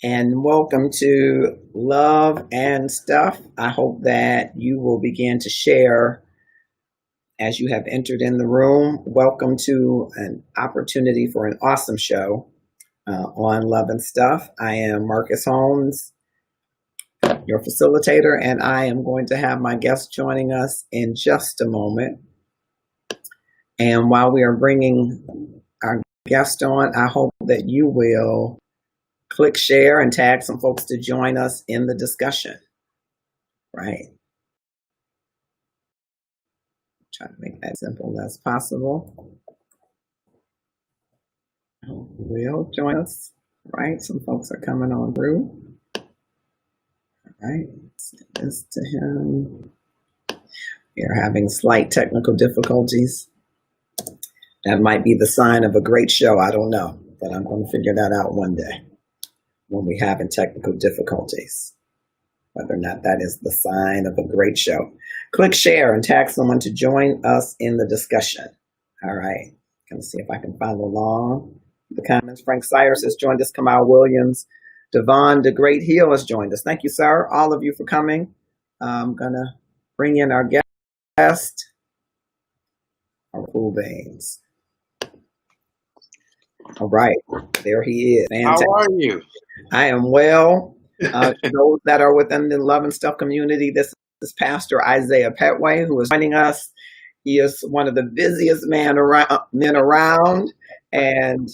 and welcome to Love and Stuff. I hope that you will begin to share as you have entered in the room. Welcome to an opportunity for an awesome show on Love and Stuff. I am Marcus Holmes, your facilitator, and I am going to have my guest joining us in just a moment. And while we are bringing our guest on, I hope that you will click share and tag some folks to join us in the discussion. Right. Try to make that simple as possible. Will join us. Right. Some folks are coming on through. All right. Send this to him. We are having slight technical difficulties. That might be the sign of a great show. I don't know, but I'm going to figure that out one day when we have technical difficulties, whether or not that is the sign of a great show. Click share and tag someone to join us in the discussion. All right. Gonna see if I can follow along the comments. Frank Cyrus has joined us. Kamal Williams. Devon the Great Heel has joined us. Thank you, sir. All of you for coming. I'm gonna bring in our guest, our Cool Beans. All right, there he is. Fantastic. How are you? I am well. Those that are within the Love and Stuff community, this is Pastor Isaiah Pettway, who is joining us. He is one of the busiest men around, and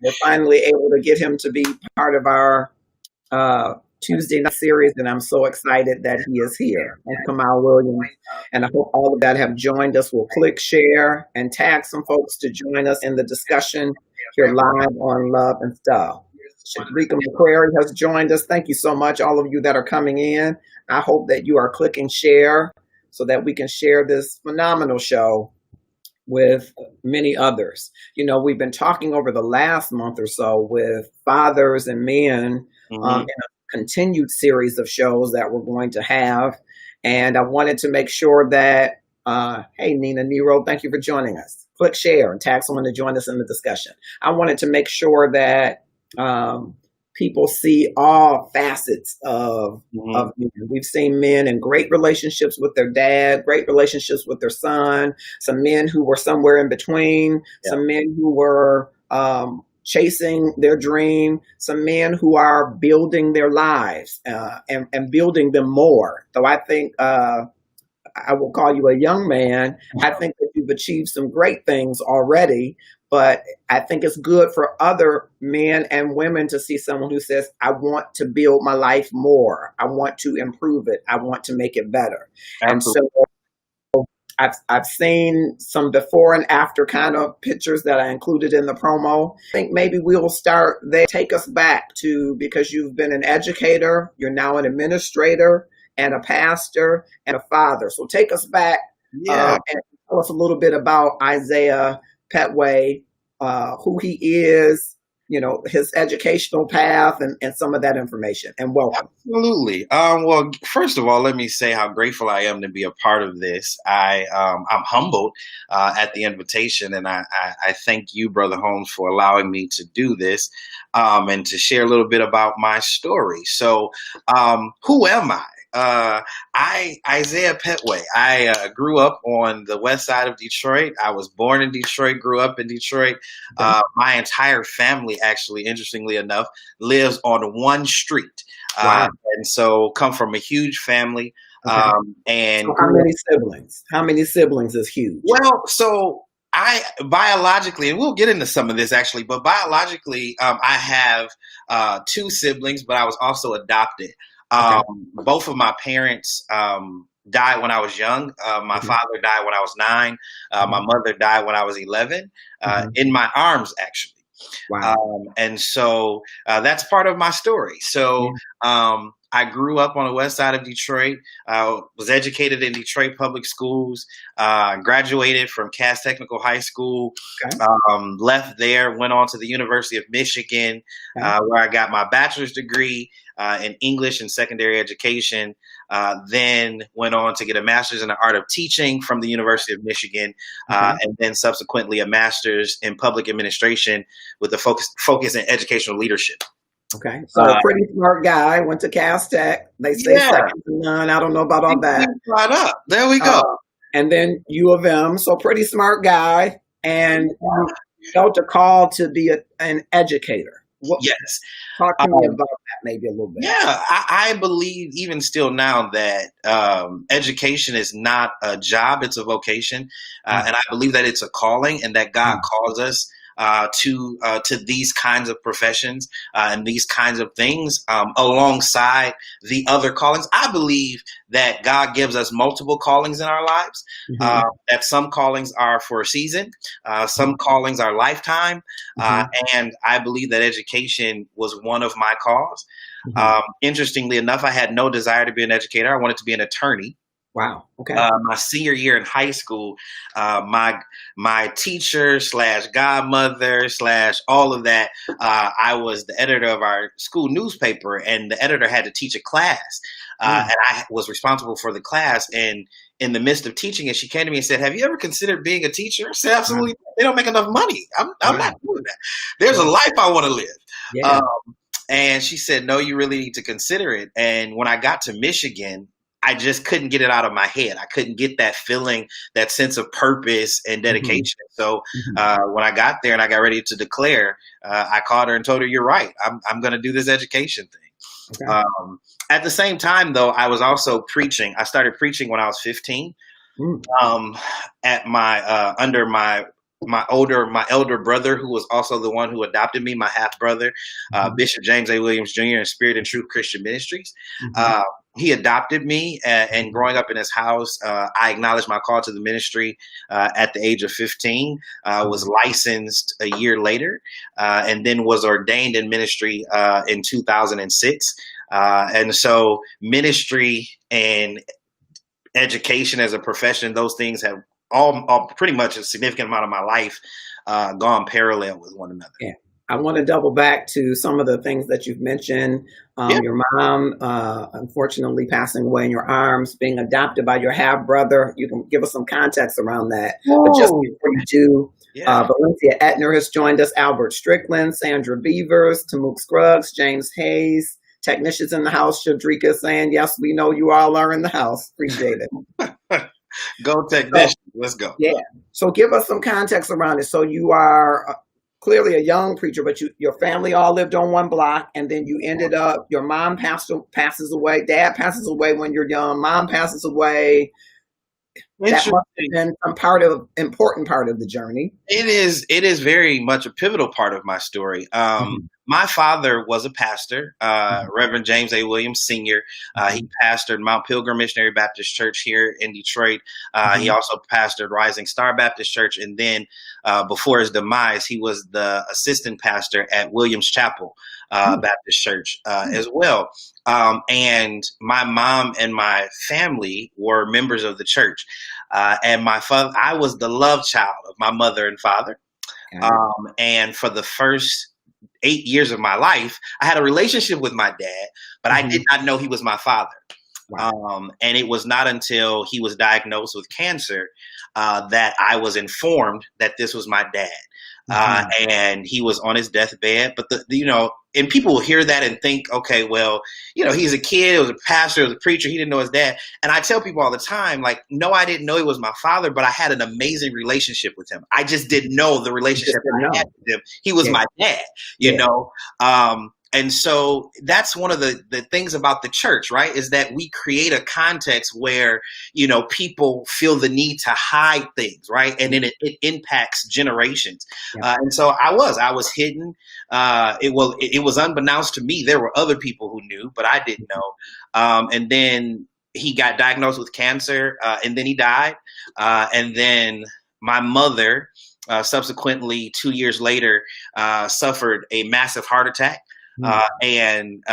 we're finally able to get him to be part of our Tuesday night series, and I'm so excited that he is here. And Kamal Williams, and I hope all of that have joined us. Will click share and tag some folks to join us in the discussion here live on Love and Stuff. Sharika McQuarrie has joined us. Thank you so much, all of you that are coming in. I hope that you are clicking share so that we can share this phenomenal show with many others. You know, we've been talking over the last month or so with fathers and men in a continued series of shows that we're going to have. And I wanted to make sure that, hey, Nina Nero, thank you for joining us. Click share and tag someone to join us in the discussion. I wanted to make sure that people see all facets of men. We've seen men in great relationships with their dad, great relationships with their son, some men who were somewhere in between, some men who were chasing their dream, some men who are building their lives and building them more. So I think I will call you a young man. I think that you've achieved some great things already, but I think it's good for other men and women to see someone who says, I want to build my life more. I want to improve it. I want to make it better. Absolutely. And so I've seen some before and after kind of pictures that I included in the promo. I think maybe we'll start there. Take us back to, because you've been an educator, you're now an administrator and a pastor and a father. So take us back and tell us a little bit about Isaiah Pettway, who he is, you know, his educational path and some of that information. And welcome. Absolutely. Well, first of all, let me say how grateful I am to be a part of this. I'm humbled at the invitation, and I thank you, Brother Holmes, for allowing me to do this and to share a little bit about my story. So who am I? Isaiah Pettway. I grew up on the west side of Detroit. I was born in Detroit, grew up in Detroit. My entire family, actually, interestingly enough, lives on one street. Wow. And so come from a huge family. Okay. And so how many siblings? How many siblings is huge? Well, so I biologically, and we'll get into some of this actually, but biologically, I have 2 siblings, but I was also adopted. Both of my parents died when I was young. My father died when I was 9. My mother died when I was 11, in my arms, actually. Wow. And so that's part of my story. So I grew up on the west side of Detroit, was educated in Detroit public schools, graduated from Cass Technical High School, left there, went on to the University of Michigan, where I got my bachelor's degree in English and secondary education, then went on to get a master's in the art of teaching from the University of Michigan, and then subsequently a master's in public administration with a focus in educational leadership. Okay. So Uh, pretty smart guy, went to Cal Tech. They say yeah, second to none. I don't know about all we that. brought up. There we go. Uh, and then U of M. So pretty smart guy. And you felt a call to be an educator. Yes. Talk to me about that maybe a little bit. Yeah, I believe even still now that education is not a job, it's a vocation. And I believe that it's a calling and that God calls us to these kinds of professions and these kinds of things alongside the other callings. I believe that God gives us multiple callings in our lives, that some callings are for a season, some callings are lifetime. And I believe that education was one of my calls. Interestingly enough, I had no desire to be an educator. I wanted to be an attorney. Wow. Okay. My senior year in high school, my teacher / godmother / all of that, I was the editor of our school newspaper, and the editor had to teach a class, and I was responsible for the class. And in the midst of teaching it, she came to me and said, "Have you ever considered being a teacher?" I said, "Absolutely. They don't make enough money. I'm not doing that. There's a life I want to live." Yeah. And she said, "No, you really need to consider it." And when I got to Michigan, I just couldn't get it out of my head. I couldn't get that feeling, that sense of purpose and dedication. So when I got there and I got ready to declare, I called her and told her, "You're right. I'm going to do this education thing." Okay. At the same time, though, I was also preaching. I started preaching when I was 15. At my under my elder brother, who was also the one who adopted me, my half brother, Bishop James A. Williams Jr. in Spirit and Truth Christian Ministries. He adopted me, and growing up in his house, I acknowledged my call to the ministry at the age of 15, was licensed a year later, and then was ordained in ministry in 2006. And so ministry and education as a profession, those things have all pretty much a significant amount of my life gone parallel with one another. Yeah. I want to double back to some of the things that you've mentioned. Your mom, unfortunately, passing away in your arms, being adopted by your half brother. You can give us some context around that. But just before you do, Valencia Etner has joined us, Albert Strickland, Sandra Beavers, Tamuk Scruggs, James Hayes, technicians in the house, Shadrika saying, "Yes, we know you all are in the house." Appreciate it. Go technician. Let's go. Yeah. So give us some context around it. So you are clearly a young preacher, but your family all lived on one block, and then you ended up, your mom passes away, dad passes away when you're young, mom passes away. That must have been some important part of the journey. It is very much a pivotal part of my story. My father was a pastor, Reverend James A. Williams Sr. He pastored Mount Pilgrim Missionary Baptist Church here in Detroit. He also pastored Rising Star Baptist Church. And then before his demise, he was the assistant pastor at Williams Chapel Baptist Church as well. And my mom and my family were members of the church. And my father, I was the love child of my mother and father. And for the first 8 years of my life, I had a relationship with my dad, but I did not know he was my father. Wow. And it was not until he was diagnosed with cancer that I was informed that this was my dad. And he was on his deathbed. But, and people will hear that and think, okay, well, he's a kid, he was a pastor, he was a preacher, he didn't know his dad. And I tell people all the time, like, no, I didn't know he was my father, but I had an amazing relationship with him. I just didn't know the relationship I had with him. He was my dad, you know. And so that's one of the things about the church, right, is that we create a context where, people feel the need to hide things, right? And then it impacts generations. And so I was hidden. It was unbeknownst to me. There were other people who knew, but I didn't know. And then he got diagnosed with cancer, and then he died. And then my mother, subsequently 2 years later, suffered a massive heart attack. And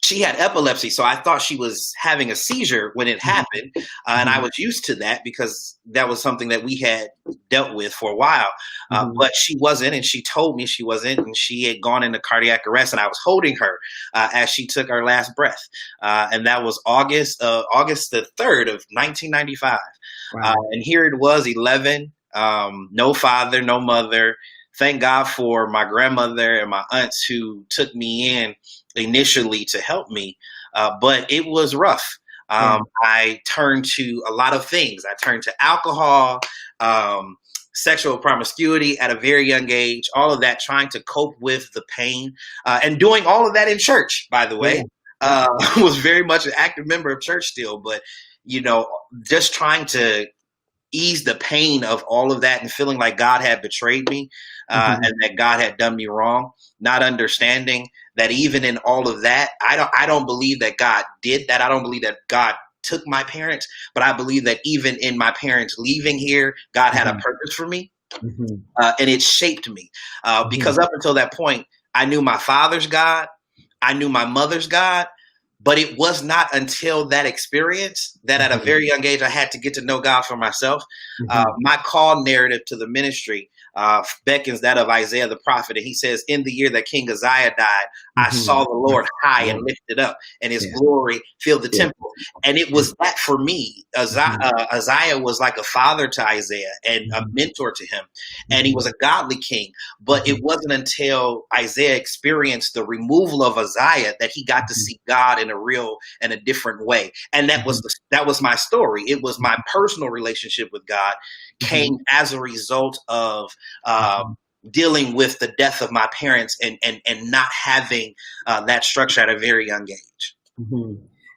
she had epilepsy, so I thought she was having a seizure when it happened, and I was used to that because that was something that we had dealt with for a while. But she wasn't, and she told me she wasn't, and she had gone into cardiac arrest, and I was holding her as she took her last breath, and that was August the 3rd of 1995. Wow. And here it was, 11, no father, no mother, thank God for my grandmother and my aunts who took me in initially to help me. But it was rough. I turned to a lot of things. I turned to alcohol, sexual promiscuity at a very young age, all of that, trying to cope with the pain, and doing all of that in church, by the way. Was very much an active member of church still, but, just trying to ease the pain of all of that and feeling like God had betrayed me, and that God had done me wrong, not understanding that even in all of that, I don't believe that God did that. I don't believe that God took my parents, but I believe that even in my parents leaving here, God had a purpose for me, and it shaped me, because up until that point, I knew my father's God, I knew my mother's God, but it was not until that experience that at a very young age, I had to get to know God for myself. My call narrative to the ministry beckons that of Isaiah the prophet. And he says, in the year that King Isaiah died, I saw the Lord high and lifted up, and his glory filled the temple. And it was that for me. Isaiah was like a father to Isaiah and a mentor to him. And he was a godly king. But it wasn't until Isaiah experienced the removal of Isaiah that he got to see God in a real and a different way. And that was my story. It was my personal relationship with God came as a result of dealing with the death of my parents and not having that structure at a very young age.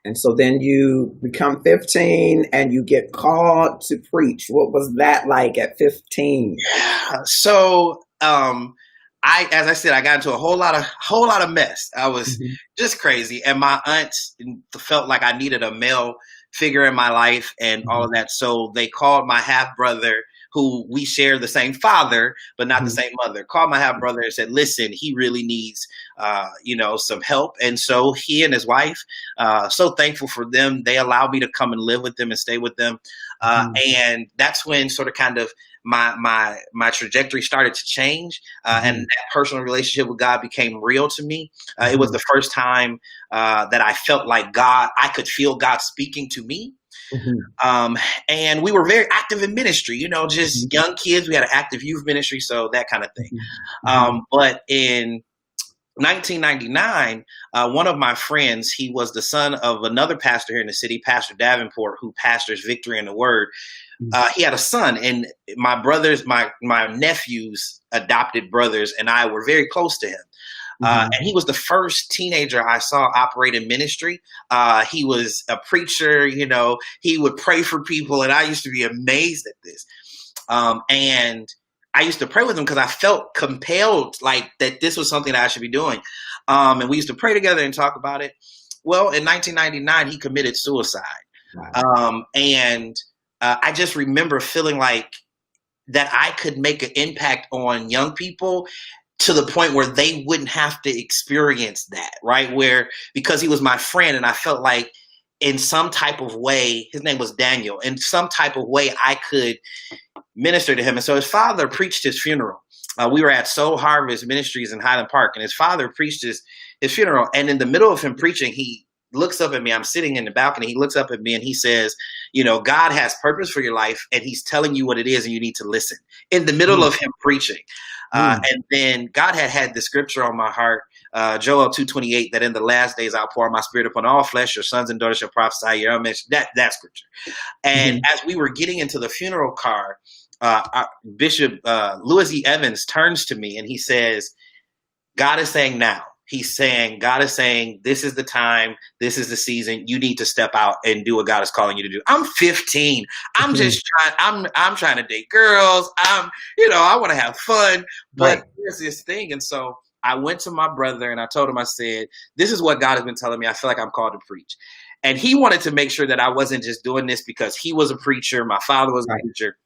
And so then you become 15 and you get called to preach. What was that like at 15? Yeah. So, as I said, I got into a whole lot of mess. I was just crazy. And my aunts felt like I needed a male figure in my life and all of that. So they called my half brother, who we share the same father, but not the same mother, called my half brother and said, listen, he really needs, some help. And so he and his wife, so thankful for them. They allowed me to come and live with them and stay with them. And that's when sort of kind of my trajectory started to change, and that personal relationship with God became real to me. It was the first time that I felt like I could feel God speaking to me. And we were very active in ministry, just young kids. We had an active youth ministry, so that kind of thing. But in 1999, one of my friends, he was the son of another pastor here in the city, Pastor Davenport, who pastors Victory in the Word. He had a son, and my brothers, my nephew's adopted brothers, and I were very close to him. And he was the first teenager I saw operate in ministry. He was a preacher, he would pray for people, and I used to be amazed at this. And I used to pray with him because I felt compelled, like that this was something that I should be doing. And we used to pray together and talk about it. Well, in 1999, he committed suicide. Wow. And I just remember feeling like that I could make an impact on young people to the point where they wouldn't have to experience that, right? Because he was my friend, and I felt like in some type of way, his name was Daniel, in some type of way I could minister to him. And so his father preached his funeral. We were at Soul Harvest Ministries in Highland Park, and his father preached his funeral. And in the middle of him preaching, he looks up at me. I'm sitting in the balcony. He looks up at me and he says, God has purpose for your life, and he's telling you what it is, and you need to listen. In the middle of him preaching. And then God had the scripture on my heart, Joel 2:28, that in the last days I'll pour my spirit upon all flesh. Your sons and daughters shall prophesy. That scripture. And as we were getting into the funeral car, Bishop Louis E. Evans turns to me and he says, God is saying now. God is saying, this is the time, this is the season, you need to step out and do what God is calling you to do. I'm 15. I'm just I'm trying to date girls. I want to have fun, but there's this thing. And so I went to my brother and I told him, I said, this is what God has been telling me. I feel like I'm called to preach. And he wanted to make sure that I wasn't just doing this because he was a preacher. My father was a preacher.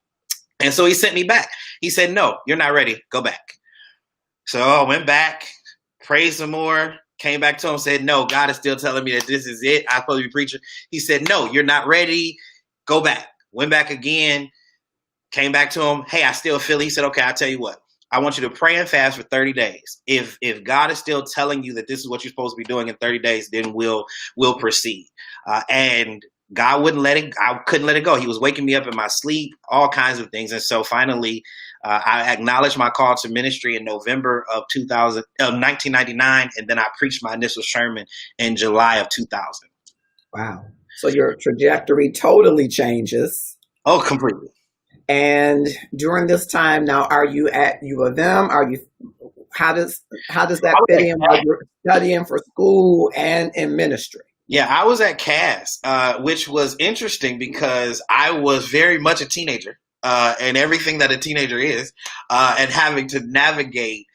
And so he sent me back. He said, no, you're not ready. Go back. So I went back. Prayed some more, came back to him, said, no, God is still telling me that this is it. I'm supposed to be preaching. He said, no, you're not ready. Go back. Went back again, came back to him. Hey, I still feel it. He said, okay, I'll tell you what. I want you to pray and fast for 30 days. If God is still telling you that this is what you're supposed to be doing in 30 days, then we'll proceed. And God wouldn't let it. I couldn't let it go. He was waking me up in my sleep, all kinds of things. And so finally, I acknowledged my call to ministry in November of 1999, and then I preached my initial sermon in July of 2000. Wow. So your trajectory totally changes. Oh, completely. And during this time now, are you at U of M? How does that fit in while you're studying for school and in ministry? Yeah, I was at Cass, which was interesting because I was very much a teenager, and everything that a teenager is, and having to navigate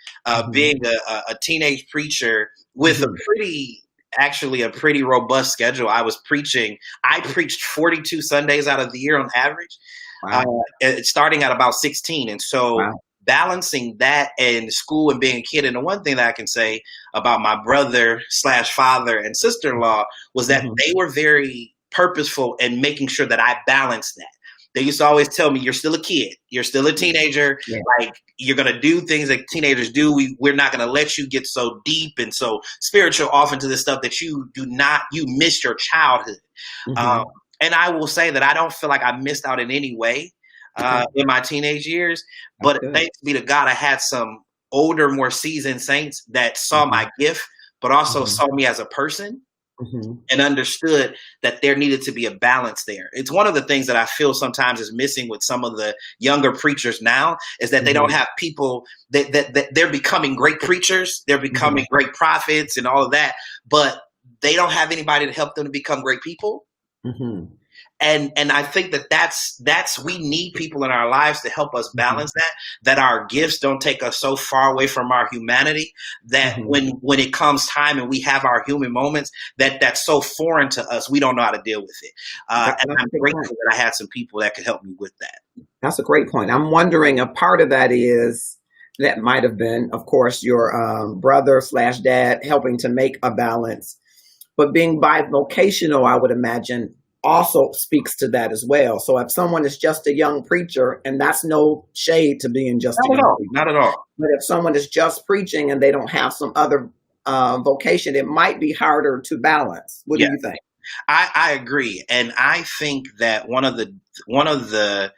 being a teenage preacher with a pretty robust schedule. I preached 42 Sundays out of the year on average. Wow. Starting at about 16. And so balancing that and school and being a kid. And the one thing that I can say about my brother/father and sister-in-law was that they were very purposeful in making sure that I balanced that. They used to always tell me, you're still a kid. You're still a teenager. Yeah. Like, you're going to do things that teenagers do. We're not going to let you get so deep and so spiritual off into this stuff that you miss your childhood. And I will say that I don't feel like I missed out in any way in my teenage years. But thanks be to God, I had some older, more seasoned saints that saw my gift, but also saw me as a person and understood that there needed to be a balance there. It's one of the things that I feel sometimes is missing with some of the younger preachers now is that they don't have people that they're becoming great preachers. They're becoming great prophets and all of that, but they don't have anybody to help them to become great people. And I think that's we need people in our lives to help us balance that our gifts don't take us so far away from our humanity that when it comes time and we have our human moments that's so foreign to us, we don't know how to deal with it. And I'm grateful that I had some people that could help me with that. That's a great point. I'm wondering, a part of that might have been, of course, your brother/dad helping to make a balance. But being bivocational, I would imagine, also speaks to that as well. So if someone is just a young preacher, and that's no shade to being just not at all. But if someone is just preaching and they don't have some other vocation, it might be harder to balance. What do you think? I agree. And I think that one of the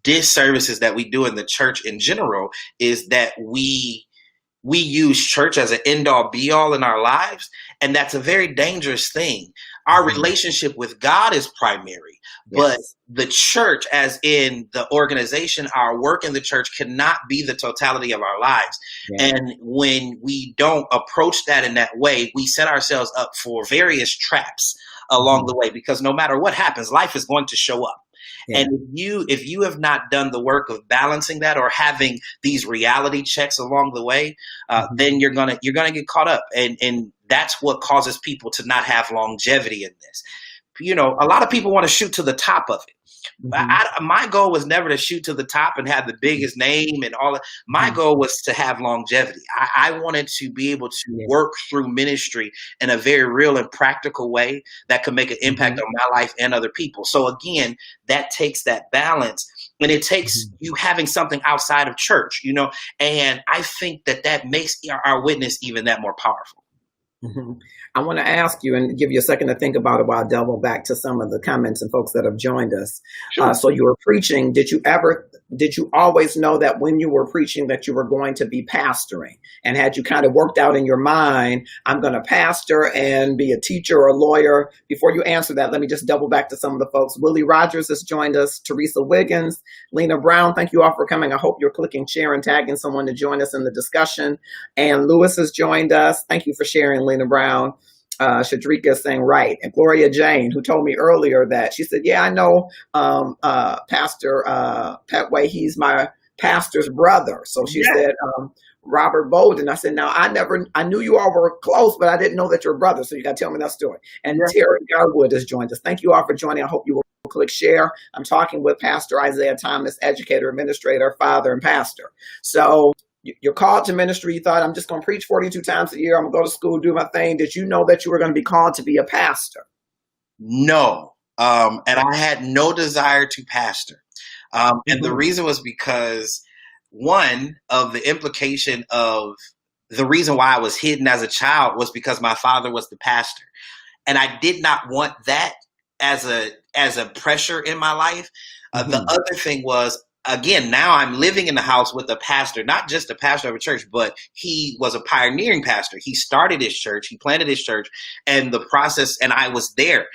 disservices that we do in the church in general is that we use church as an end-all be-all in our lives, and that's a very dangerous thing. Our relationship with God is primary, but the church, as in the organization, our work in the church cannot be the totality of our lives. And when we don't approach that in that way, we set ourselves up for various traps along the way, because no matter what happens, life is going to show up. And if you have not done the work of balancing that or having these reality checks along the way, then you're gonna get caught up, and that's what causes people to not have longevity in this. You know, a lot of people want to shoot to the top of it. My goal was never to shoot to the top and have the biggest name and all that. My goal was to have longevity. I wanted to be able to work through ministry in a very real and practical way that could make an impact on my life and other people. So again, that takes that balance, and it takes you having something outside of church, you know, and I think that makes our witness even that more powerful. I want to ask you and give you a second to think about it while I double back to some of the comments and folks that have joined us. So you were preaching. Did you always know that when you were preaching that you were going to be pastoring? And had you kind of worked out in your mind, I'm going to pastor and be a teacher or a lawyer? Before you answer that, let me just double back to some of the folks. Willie Rogers has joined us. Teresa Wiggins, Lena Brown, thank you all for coming. I hope you're clicking share and tagging someone to join us in the discussion. And Lewis has joined us. Thank you for sharing, Lena Brown. Shadrika is saying right. And Gloria Jane, who told me earlier that she said, yeah, I know Pastor Pettway, he's my pastor's brother. So she said, Robert Bolden. I said, now I knew you all were close, but I didn't know that you're brothers. So you got to tell me that story. And Terry Garwood has joined us. Thank you all for joining. I hope you will click share. I'm talking with Pastor Isaiah Thomas, educator, administrator, father, and pastor. So you're called to ministry. You thought, I'm just going to preach 42 times a year. I'm going to go to school, do my thing. Did you know that you were going to be called to be a pastor? No. And I had no desire to pastor. And the reason was because one of the implication of the reason why I was hidden as a child was because my father was the pastor. And I did not want that as a pressure in my life. The other thing was, again, now I'm living in the house with a pastor, not just a pastor of a church, but he was a pioneering pastor. He started his church, he planted his church, and the process, and I was there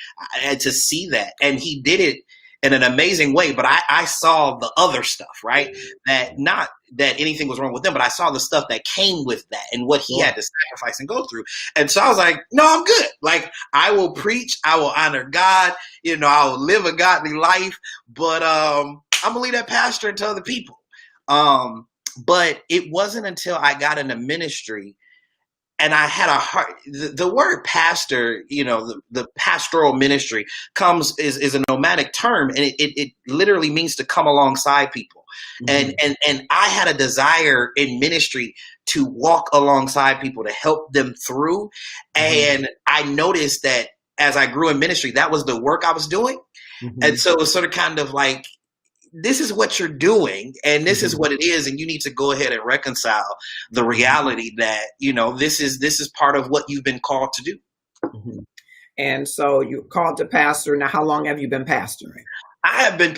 to see that. And he did it in an amazing way, but I saw the other stuff, right? That not that anything was wrong with them, but I saw the stuff that came with that and what he had to sacrifice and go through. And so I was like, no, I'm good. Like, I will preach, I will honor God, I will live a godly life, but I'm gonna leave that pastor to other people. But it wasn't until I got into ministry and I had a heart. The word pastor, the pastoral ministry is a nomadic term, and it literally means to come alongside people. Mm-hmm. And I had a desire in ministry to walk alongside people, to help them through. Mm-hmm. And I noticed that as I grew in ministry, that was the work I was doing. Mm-hmm. And so it was sort of kind of like, this is what you're doing and this is what it is. And you need to go ahead and reconcile the reality that, this is part of what you've been called to do. Mm-hmm. And so you called to pastor. Now, how long have you been pastoring?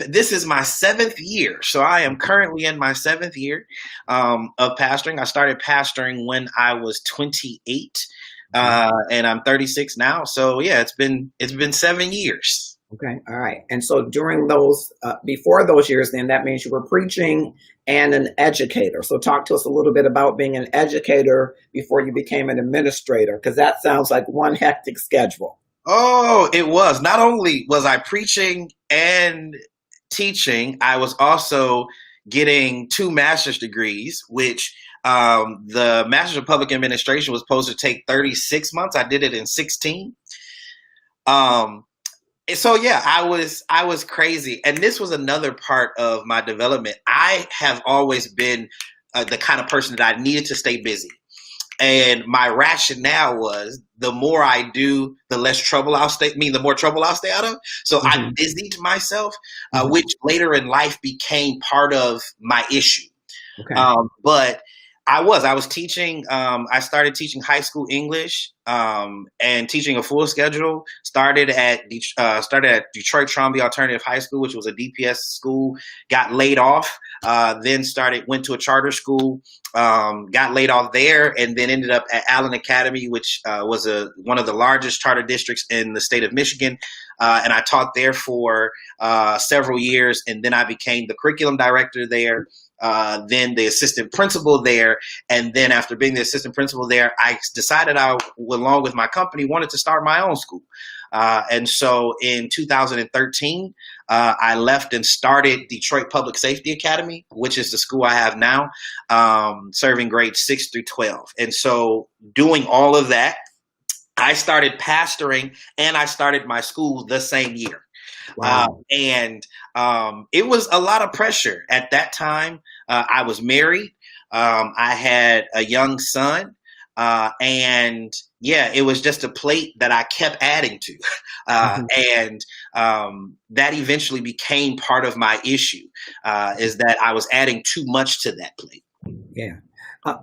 This is my 7th year. So I am currently in my 7th year of pastoring. I started pastoring when I was 28 and I'm 36 now. So yeah, it's been 7 years. Okay. All right. And so during those, before those years, then that means you were preaching and an educator. So talk to us a little bit about being an educator before you became an administrator, because that sounds like one hectic schedule. Oh, it was. Not only was I preaching and teaching, I was also getting 2 master's degrees, which the Master's of Public Administration was supposed to take 36 months. I did it in 16. So yeah, I was crazy. And this was another part of my development. I have always been the kind of person that I needed to stay busy. And my rationale was the more I do, the less trouble the more trouble I'll stay out of. So I busied myself, which later in life became part of my issue. Okay. But I was teaching. I started teaching high school English and teaching a full schedule. Started at Detroit Tromby Alternative High School, which was a DPS school. Got laid off. Then went to a charter school. Got laid off there, and then ended up at Allen Academy, which was one of the largest charter districts in the state of Michigan. And I taught there for several years, and then I became the curriculum director there. Then the assistant principal there. And then after being the assistant principal there, I decided I, along with my company, wanted to start my own school. And so in 2013, I left and started Detroit Public Safety Academy, which is the school I have now, serving grades 6 through 12. And so doing all of that, I started pastoring and I started my school the same year. Wow. And it was a lot of pressure at that time. I was married. I had a young son. And yeah, it was just a plate that I kept adding to. And that eventually became part of my issue, is that I was adding too much to that plate. Yeah.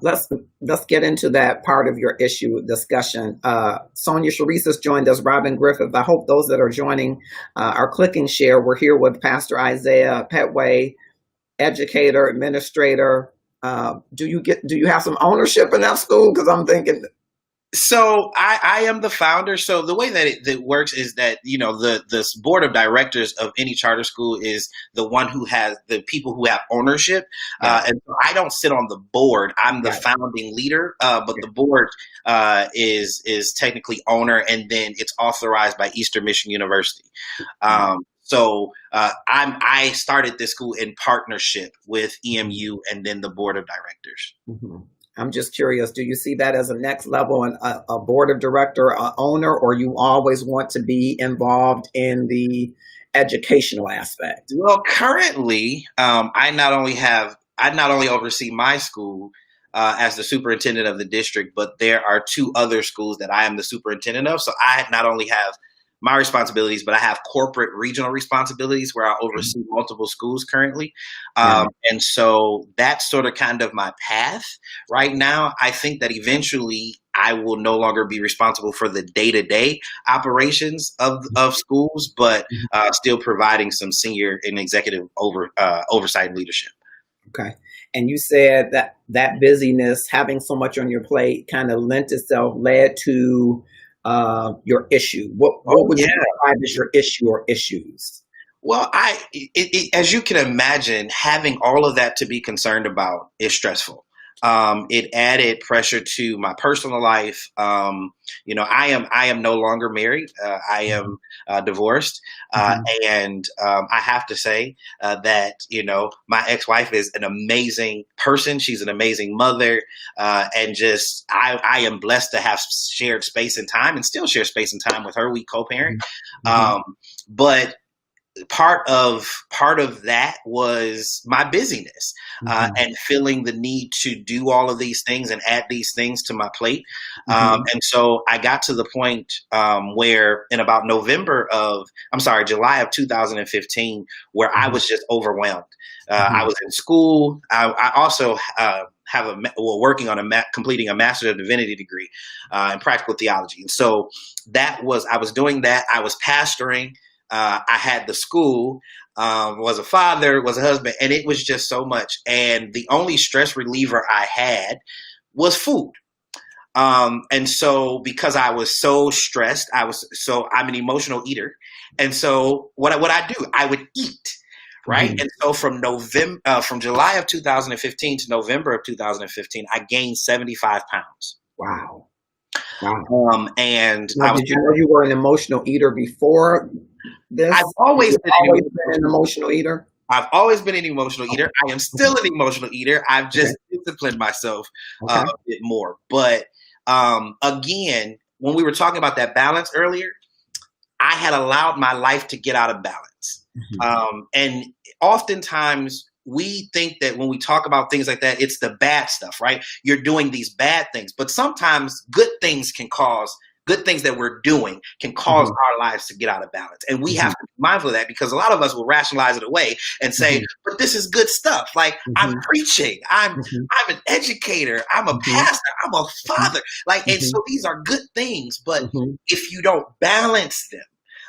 Let's get into that part of your issue discussion. Sonia Sharice has joined us, Robin Griffith. I hope those that are joining are clicking share. We're here with Pastor Isaiah Pettway, educator, administrator. Do you have some ownership in that school? Because I'm thinking. So I am the founder. So the way that it works is that, the board of directors of any charter school is the one who has the people who have ownership. And so I don't sit on the board. I'm the founding leader, but the board is technically owner, and then it's authorized by Eastern Michigan University. So I started this school in partnership with EMU and then the board of directors. Mm-hmm. I'm just curious, do you see that as a next level, a board of director, owner, or you always want to be involved in the educational aspect? Well, currently, I not only oversee my school as the superintendent of the district, but there are 2 other schools that I am the superintendent of. So I not only have my responsibilities, but I have corporate regional responsibilities where I oversee multiple schools currently. And so that's sort of kind of my path right now. I think that eventually I will no longer be responsible for the day-to-day operations of schools, but still providing some senior and executive oversight and leadership. Okay. And you said that that busyness, having so much on your plate, kind of led to your issue. What would you describe as your issue or issues? Well, as you can imagine, having all of that to be concerned about is stressful. It added pressure to my personal life. I am no longer married. I am divorced, and I have to say that my ex-wife is an amazing person. She's an amazing mother, and just I am blessed to have shared space and time, and still share space and time with her. We co-parent, but part of that was my busyness and feeling the need to do all of these things and add these things to my plate. And so I got to the point where in about July of 2015, where I was just overwhelmed. I was in school. I also working on completing a Master of Divinity degree in practical theology. And so I was doing that. I was pastoring. I had the school, was a father, was a husband, and it was just so much. And the only stress reliever I had was food. And so because I was so stressed, I'm an emotional eater. And so what I do, I would eat. Right. And so from July of 2015 to November of 2015, I gained 75 pounds. Wow. And did you know you were an emotional eater before this? I've always been an emotional eater. I've always been an emotional eater. I am still an emotional eater. I've just disciplined myself a bit more. But again, when we were talking about that balance earlier, I had allowed my life to get out of balance. And oftentimes we think that when we talk about things like that, it's the bad stuff, right? You're doing these bad things, but sometimes good things that we're doing can cause our lives to get out of balance. And we have to be mindful of that, because a lot of us will rationalize it away and say, but this is good stuff. Like I'm preaching, I'm an educator, I'm a pastor, I'm a father. And so these are good things, but if you don't balance them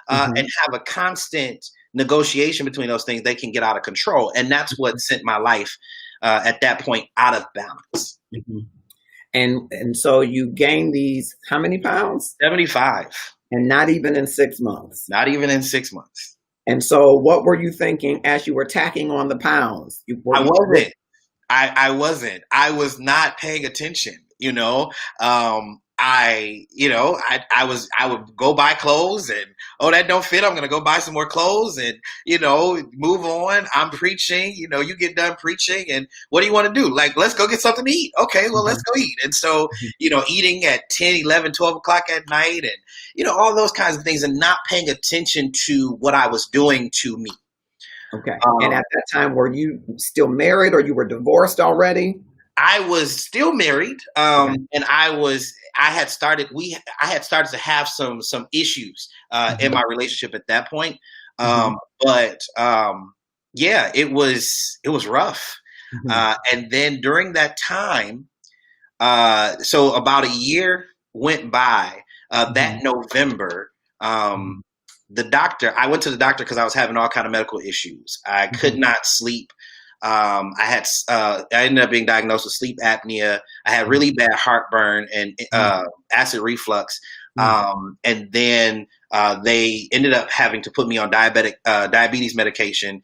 and have a constant negotiation between those things, they can get out of control. And that's what sent my life at that point out of balance. And so you gained these, how many pounds? 75. And not even in 6 months. Not even in 6 months. And so what were you thinking as you were tacking on the pounds? I wasn't. I wasn't. I was not paying attention, I would go buy clothes and, that don't fit. I'm going to go buy some more clothes and, move on. I'm preaching, you get done preaching and what do you want to do? Like, let's go get something to eat. Okay, well, let's go eat. And so, eating at 10, 11, 12 o'clock at night and, all those kinds of things and not paying attention to what I was doing to me. Okay. And at that time, were you still married or you were divorced already? I was still married, and I had started to have some issues in my relationship at that point. But it was rough. And then during that time, so about a year went by. That November, I went to the doctor because I was having all kind of medical issues. I could not sleep. I ended up being diagnosed with sleep apnea. I had really bad heartburn and acid reflux. And then they ended up having to put me on diabetes medication.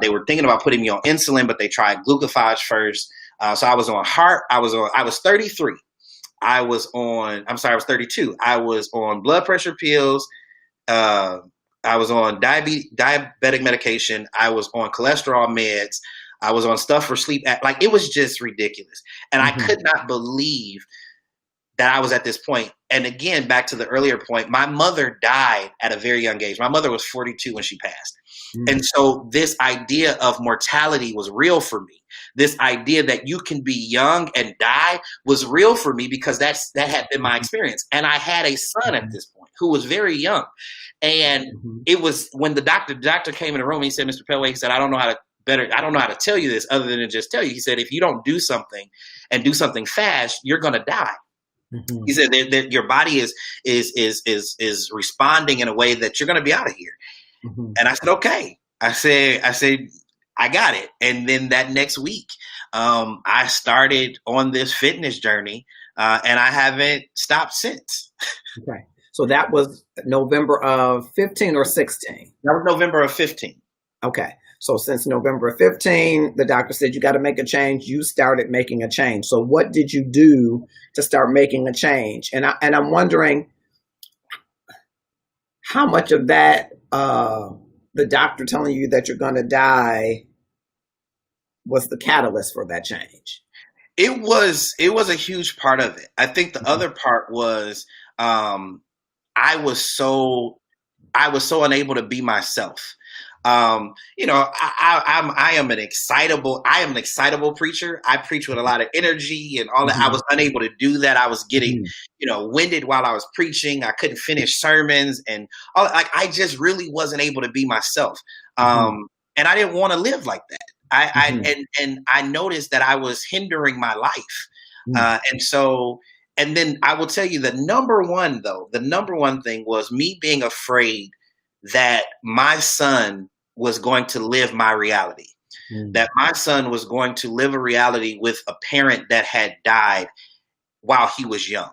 They were thinking about putting me on insulin, but they tried glucophage first. So I was on 33. I was 32. I was on blood pressure pills. I was on diabetic medication. I was on cholesterol meds. I was on stuff for sleep. It was just ridiculous. And I could not believe that I was at this point. And again, back to the earlier point, my mother died at a very young age. My mother was 42 when she passed. And so this idea of mortality was real for me. This idea that you can be young and die was real for me because that had been my experience. And I had a son at this point who was very young. And it was when the doctor came in the room, he said, Mr. Pettway, he said, I don't know how to tell you this other than to just tell you. He said, if you don't do something and do something fast, you're going to die. Mm-hmm. He said that your body is responding in a way that you're going to be out of here. Mm-hmm. And I said, okay. I said, I got it. And then that next week, I started on this fitness journey, and I haven't stopped since. Okay. So that was November of 15 or 16? That was November of 15. Okay. So since November of 15, the doctor said you got to make a change. You started making a change. So what did you do to start making a change? And I'm wondering how much of that, the doctor telling you that you're going to die, was the catalyst for that change? It was a huge part of it. I think the other part was, I was so unable to be myself. I am an excitable preacher. I preach with a lot of energy and all that. I was unable to do that. I was getting, winded while I was preaching. I couldn't finish sermons and all. Like, I just really wasn't able to be myself. And I didn't want to live like that. I noticed that I was hindering my life. And then I will tell you the number one thing was me being afraid that my son was going to live my reality, that my son was going to live a reality with a parent that had died while he was young,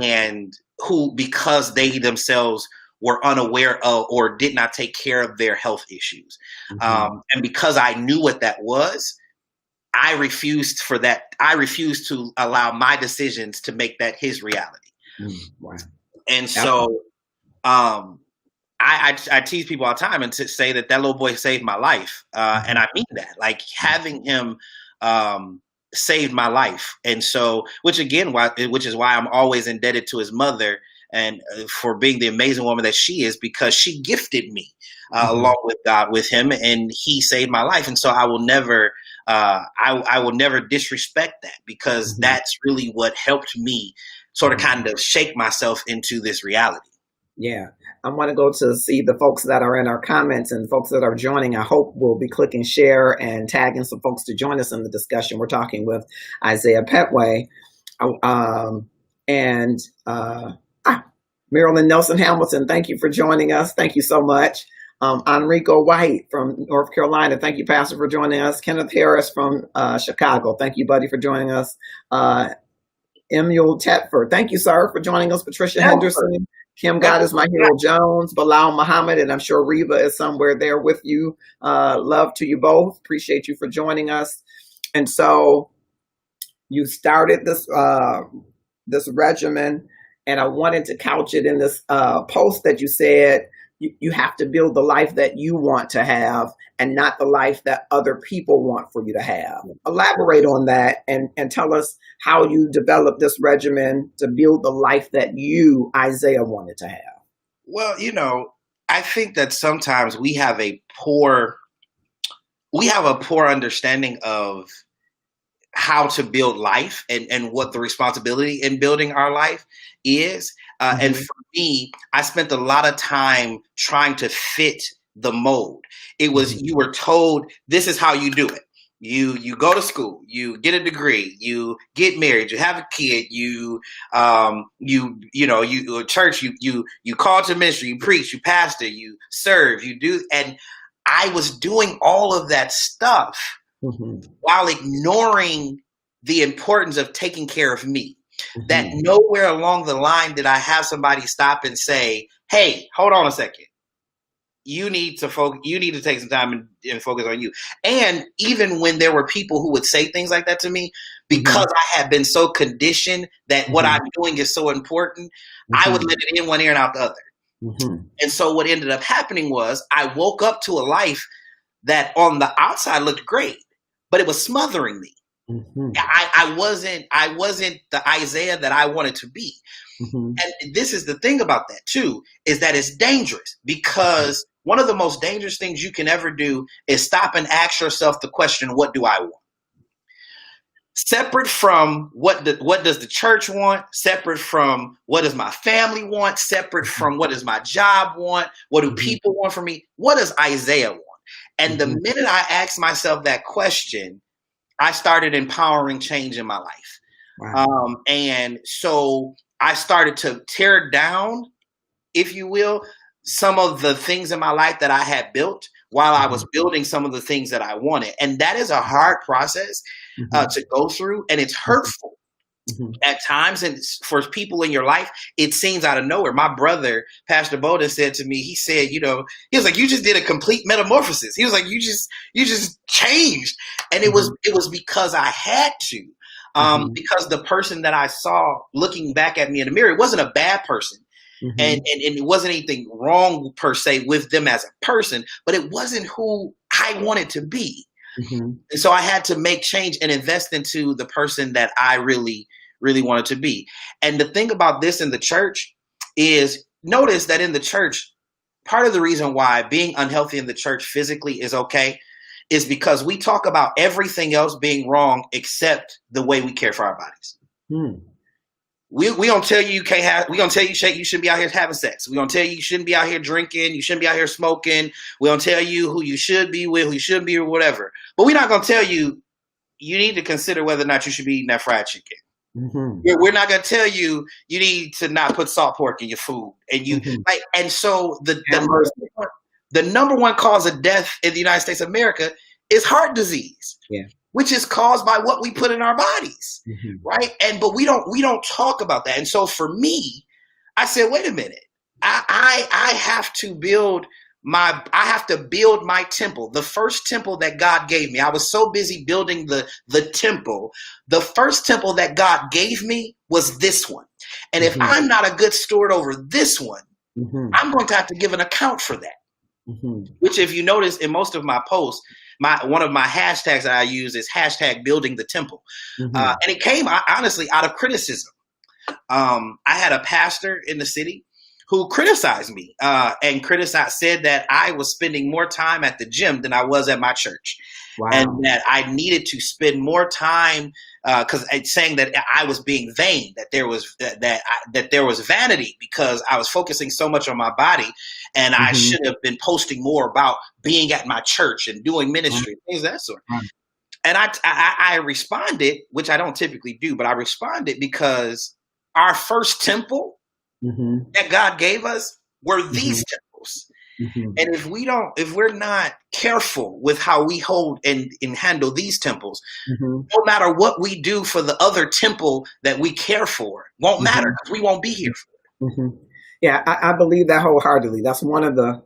and who, because they themselves were unaware of or did not take care of their health issues. And because I knew what that was, I refused to allow my decisions to make that his reality. Wow. And so, I tease people all the time and to say that little boy saved my life. And I mean that, like, having him, saved my life. And so, which is why I'm always indebted to his mother and for being the amazing woman that she is, because she gifted me along with God, with him, and he saved my life. And so I will never, I will never disrespect that, because that's really what helped me sort of kind of shake myself into this reality. Yeah. I want to go to see the folks that are in our comments and folks that are joining. I hope we'll be clicking share and tagging some folks to join us in the discussion. We're talking with Isaiah Pettway. Marilyn Nelson Hamilton, thank you for joining us. Thank you so much. Enrico White from North Carolina, thank you, Pastor, for joining us. Kenneth Harris from Chicago, thank you, buddy, for joining us. Emil Tetford, thank you, sir, for joining us. Patricia Henderson, Kim God is my hero Jones, Bilal Muhammad, and I'm sure Reba is somewhere there with you. Love to you both. Appreciate you for joining us. And so you started this regimen, and I wanted to couch it in this post that you said you have to build the life that you want to have and not the life that other people want for you to have. Elaborate on that and tell us how you developed this regimen to build the life that you, Isaiah, wanted to have. Well, I think that sometimes we have a poor understanding of how to build life and what the responsibility in building our life is. And for me, I spent a lot of time trying to fit the mold. It was, you were told, this is how you do it. You go to school, you get a degree, you get married, you have a kid, you church, you call to ministry, you preach, you pastor, you serve, you do. And I was doing all of that stuff while ignoring the importance of taking care of me. That nowhere along the line did I have somebody stop and say, hey, hold on a second. You need to focus. You need to take some time and focus on you. And even when there were people who would say things like that to me, because I had been so conditioned that what I'm doing is so important, I would let it in one ear and out the other. And so what ended up happening was I woke up to a life that on the outside looked great, but it was smothering me. I wasn't the Isaiah that I wanted to be. And this is the thing about that too, is that it's dangerous, because one of the most dangerous things you can ever do is stop and ask yourself the question, what do I want? Separate from what does the church want, separate from what does my family want, separate from what does my job want, what do people want from me, what does Isaiah want? And the minute I asked myself that question, I started empowering change in my life. Wow. And so I started to tear down, if you will, some of the things in my life that I had built while I was building some of the things that I wanted. And that is a hard process to go through, and it's hurtful. At times, and for people in your life, it seems out of nowhere. My brother, Pastor Bowden, said to me, he said, he was like, you just did a complete metamorphosis. He was like, you just changed. And it was because I had to, because the person that I saw looking back at me in the mirror, it wasn't a bad person. And it wasn't anything wrong per se with them as a person, but it wasn't who I wanted to be. And so I had to make change and invest into the person that I really, really wanted to be. And the thing about this in the church is, notice that in the church, part of the reason why being unhealthy in the church physically is okay is because we talk about everything else being wrong except the way we care for our bodies. We gonna tell you can't have. We gonna tell you you shouldn't be out here having sex. We gonna tell you shouldn't be out here drinking. You shouldn't be out here smoking. We gonna tell you who you should be with, who you shouldn't be, or whatever. But we're not gonna tell you you need to consider whether or not you should be eating that fried chicken. We're not gonna tell you you need to not put salt pork in your food. And you like. And so the number one cause of death in the United States of America is heart disease. Yeah. Which is caused by what we put in our bodies, right? But we don't talk about that. And so for me, I said, wait a minute, I have to build my temple, the first temple that God gave me. I was so busy building the temple. The first temple that God gave me was this one. And if I'm not a good steward over this one, I'm going to have to give an account for that. Which, if you notice in most of my posts, one of my hashtags that I use is hashtag building the temple. And it came honestly out of criticism. I had a pastor in the city who criticized me and said that I was spending more time at the gym than I was at my church. Wow. And that I needed to spend more time because saying that I was being vain, that there was vanity because I was focusing so much on my body, and I should have been posting more about being at my church and doing ministry, things of that sort. And I responded, which I don't typically do, but I responded because our first temple that God gave us were these temples. And if we're not careful with how we hold and handle these temples, no matter what we do for the other temple that we care for, won't matter because we won't be here for it. Yeah, I believe that wholeheartedly. That's one of the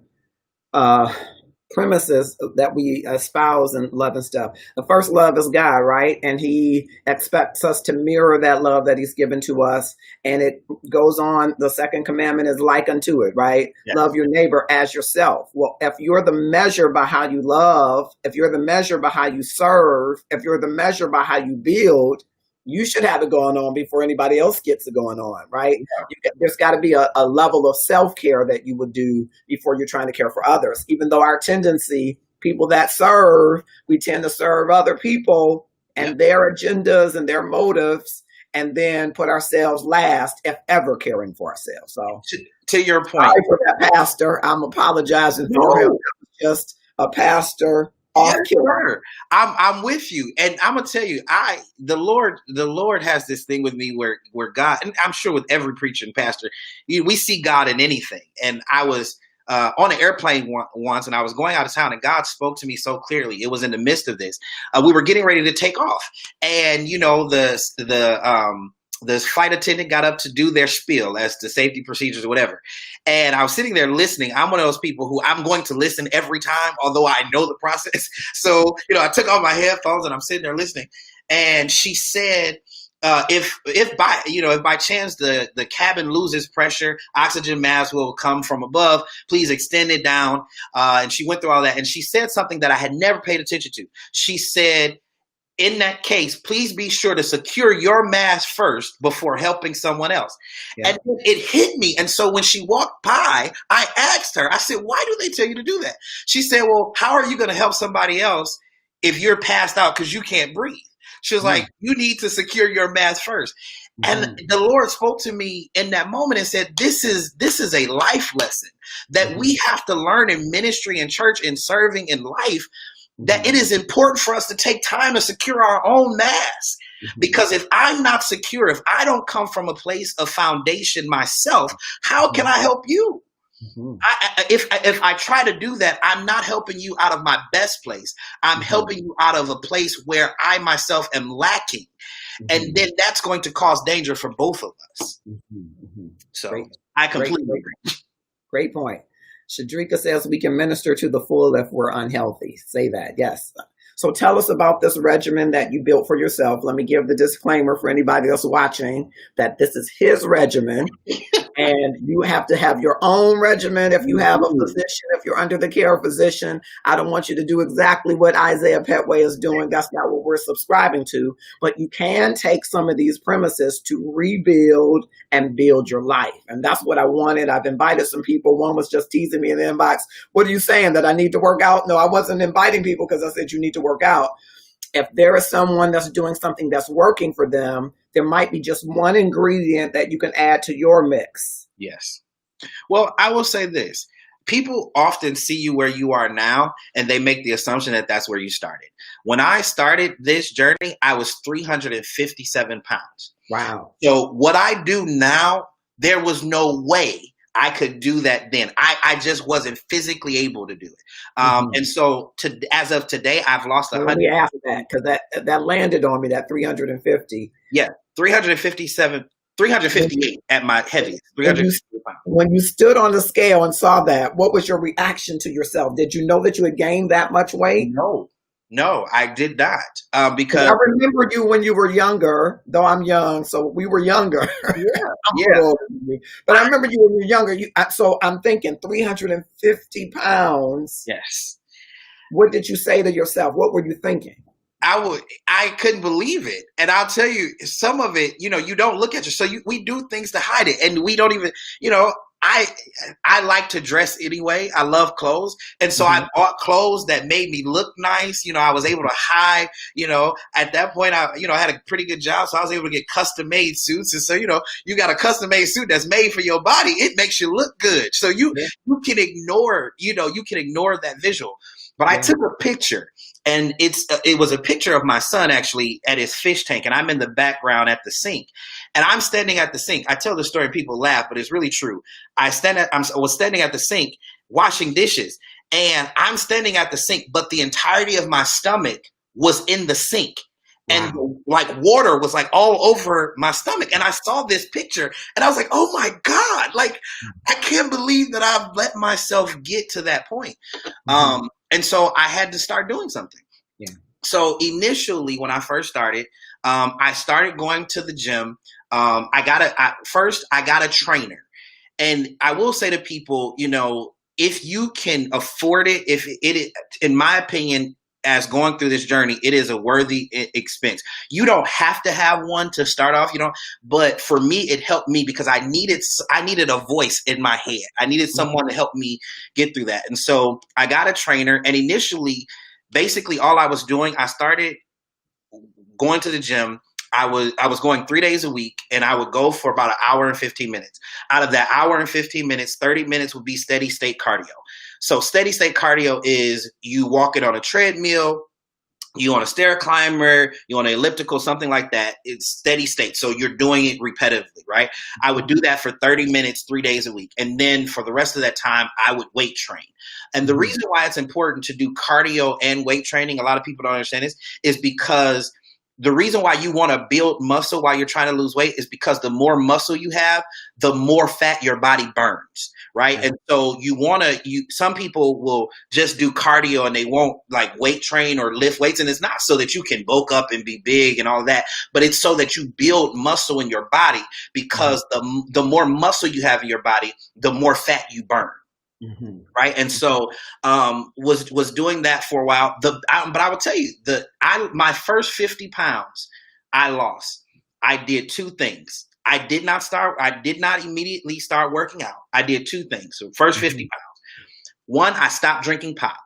premises that we espouse in Love and Stuff. The first love is God, right? And he expects us to mirror that love that he's given to us. And it goes on. The second commandment is like unto it, right? Yes. Love your neighbor as yourself. Well, if you're the measure by how you love, if you're the measure by how you serve, if you're the measure by how you build, you should have it going on before anybody else gets it going on, right? Yeah. There's got to be a level of self-care that you would do before you're trying to care for others. Even though our tendency, people that serve, we tend to serve other people and their agendas and their motives, and then put ourselves last, if ever caring for ourselves. So, to your point, sorry for that, Pastor. I'm apologizing for him. Just a pastor. Yes, sir. I'm with you, and I'm gonna tell you, the Lord has this thing with me where God, and I'm sure with every preacher and pastor, we see God in anything. And I was on an airplane once, and I was going out of town, and God spoke to me so clearly. It was in the midst of this. We were getting ready to take off, and the flight attendant got up to do their spiel as to safety procedures or whatever. And I was sitting there listening. I'm one of those people who I'm going to listen every time, although I know the process. So, I took off my headphones and I'm sitting there listening. And she said, if by chance the cabin loses pressure, oxygen mask will come from above. Please extend it down. And she went through all that. And she said something that I had never paid attention to. She said, in that case, please be sure to secure your mask first before helping someone else. Yeah. And it hit me. And so when she walked by, I asked her, I said, why do they tell you to do that? She said, well, how are you going to help somebody else if you're passed out because you can't breathe? She was like, you need to secure your mask first. And the Lord spoke to me in that moment and said, this is a life lesson that we have to learn in ministry and church and serving in life. that it is important for us to take time to secure our own mask. Because if I'm not secure, if I don't come from a place of foundation myself, how can I help you? If I try to do that, I'm not helping you out of my best place. I'm helping you out of a place where I myself am lacking. And then that's going to cause danger for both of us. So I completely agree. Great point. Shadrika says we can minister to the full if we're unhealthy. Say that. Yes. So tell us about this regimen that you built for yourself. Let me give the disclaimer for anybody else watching that this is his regimen. And you have to have your own regimen if you have a physician, if you're under the care of a physician. I don't want you to do exactly what Isaiah Pettway is doing. That's not what we're subscribing to. But you can take some of these premises to rebuild and build your life. And that's what I wanted. I've invited some people. One was just teasing me in the inbox. What are you saying, that I need to work out? No, I wasn't inviting people because I said you need to work out. If there is someone that's doing something that's working for them, there might be just one ingredient that you can add to your mix. Yes. Well, I will say this. People often see you where you are now, and they make the assumption that that's where you started. When I started this journey, I was 357 pounds. Wow. So what I do now, there was no way I could do that then. I just wasn't physically able to do it. And so as of today, I've lost 100. Let me ask that, because that landed on me, that 350. Yeah, 358 at my heaviest. When you stood on the scale and saw that, what was your reaction to yourself? Did you know that you had gained that much weight? No, I did not. Because I remember you when you were younger, though I'm young, so we were younger. Yeah. But I remember you when you were younger. So I'm thinking 350 pounds. Yes. What did you say to yourself? What were you thinking? I couldn't believe it. And I'll tell you, some of it, you don't look at you. So we do things to hide it. And we don't even, I like to dress anyway. I love clothes. And so I bought clothes that made me look nice. I was able to hide, at that point, I had a pretty good job. So I was able to get custom made suits. And so, you got a custom made suit that's made for your body. It makes you look good. So you can ignore, that visual. But I took a picture, and it was a picture of my son actually at his fish tank, and I'm in the background at the sink. And I'm standing at the sink. I tell the story and people laugh, but it's really true. I was standing at the sink washing dishes, and I'm standing at the sink, but the entirety of my stomach was in the sink. And water was all over my stomach. And I saw this picture and I was like, oh my God, I can't believe that I've let myself get to that point. And so I had to start doing something. Yeah. So initially when I first started, I started going to the gym. I got a trainer. And I will say to people, if you can afford it, if it, in my opinion, as going through this journey, it is a worthy expense. You don't have to have one to start off, but for me, it helped me because I needed a voice in my head. I needed someone to help me get through that. And so I got a trainer, and initially, basically all I was doing, I started going to the gym. I was going 3 days a week, and I would go for about an hour and 15 minutes. Out of that hour and 15 minutes, 30 minutes would be steady state cardio. So steady state cardio is you walking on a treadmill, you on a stair climber, you on an elliptical, something like that. It's steady state. So you're doing it repetitively, right? I would do that for 30 minutes, 3 days a week. And then for the rest of that time, I would weight train. And the reason why it's important to do cardio and weight training, a lot of people don't understand this, is because the reason why you want to build muscle while you're trying to lose weight is because the more muscle you have, the more fat your body burns, right? Yeah. And so some people will just do cardio and they won't weight train or lift weights. And it's not so that you can bulk up and be big and all that, but it's so that you build muscle in your body, because the more muscle you have in your body, the more fat you burn. Right. And so was doing that for a while. But I will tell you my first 50 pounds I lost. I did two things. I did not immediately start working out. I did two things. So first 50 pounds. One, I stopped drinking pop.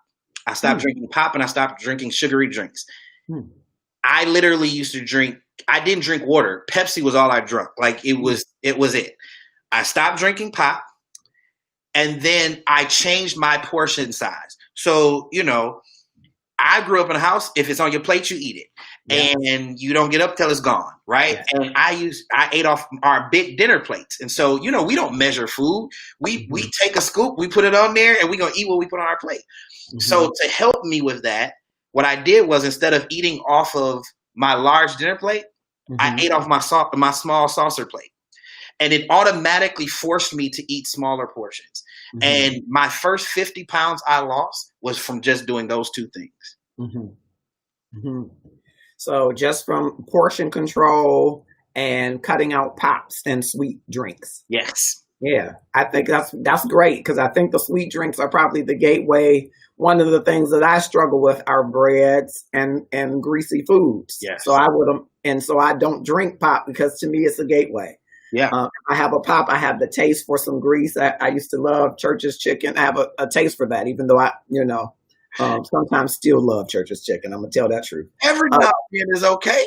I stopped drinking pop, and I stopped drinking sugary drinks. I literally used to drink. I didn't drink water. Pepsi was all I drank. It was it. I stopped drinking pop. And then I changed my portion size. So, I grew up in a house, if it's on your plate, you eat it. Yeah. And you don't get up till it's gone, right? Yeah. And I ate off our big dinner plates. And so, we don't measure food. We take a scoop, we put it on there, and we're going to eat what we put on our plate. Mm-hmm. So to help me with that, what I did was, instead of eating off of my large dinner plate, I ate off my small saucer plate. And it automatically forced me to eat smaller portions. Mm-hmm. And my first 50 pounds I lost was from just doing those two things. Mm-hmm. Mm-hmm. So just from portion control and cutting out pops and sweet drinks. Yes. Yeah, I think that's great, because I think the sweet drinks are probably the gateway. One of the things that I struggle with are breads and greasy foods. Yes. So I don't drink pop, because to me it's a gateway. Yeah. I have a pop. I have the taste for some grease. I used to love Church's chicken. I have a taste for that, even though I, sometimes still love Church's chicken. I'm going to tell that truth. Every now and again is okay.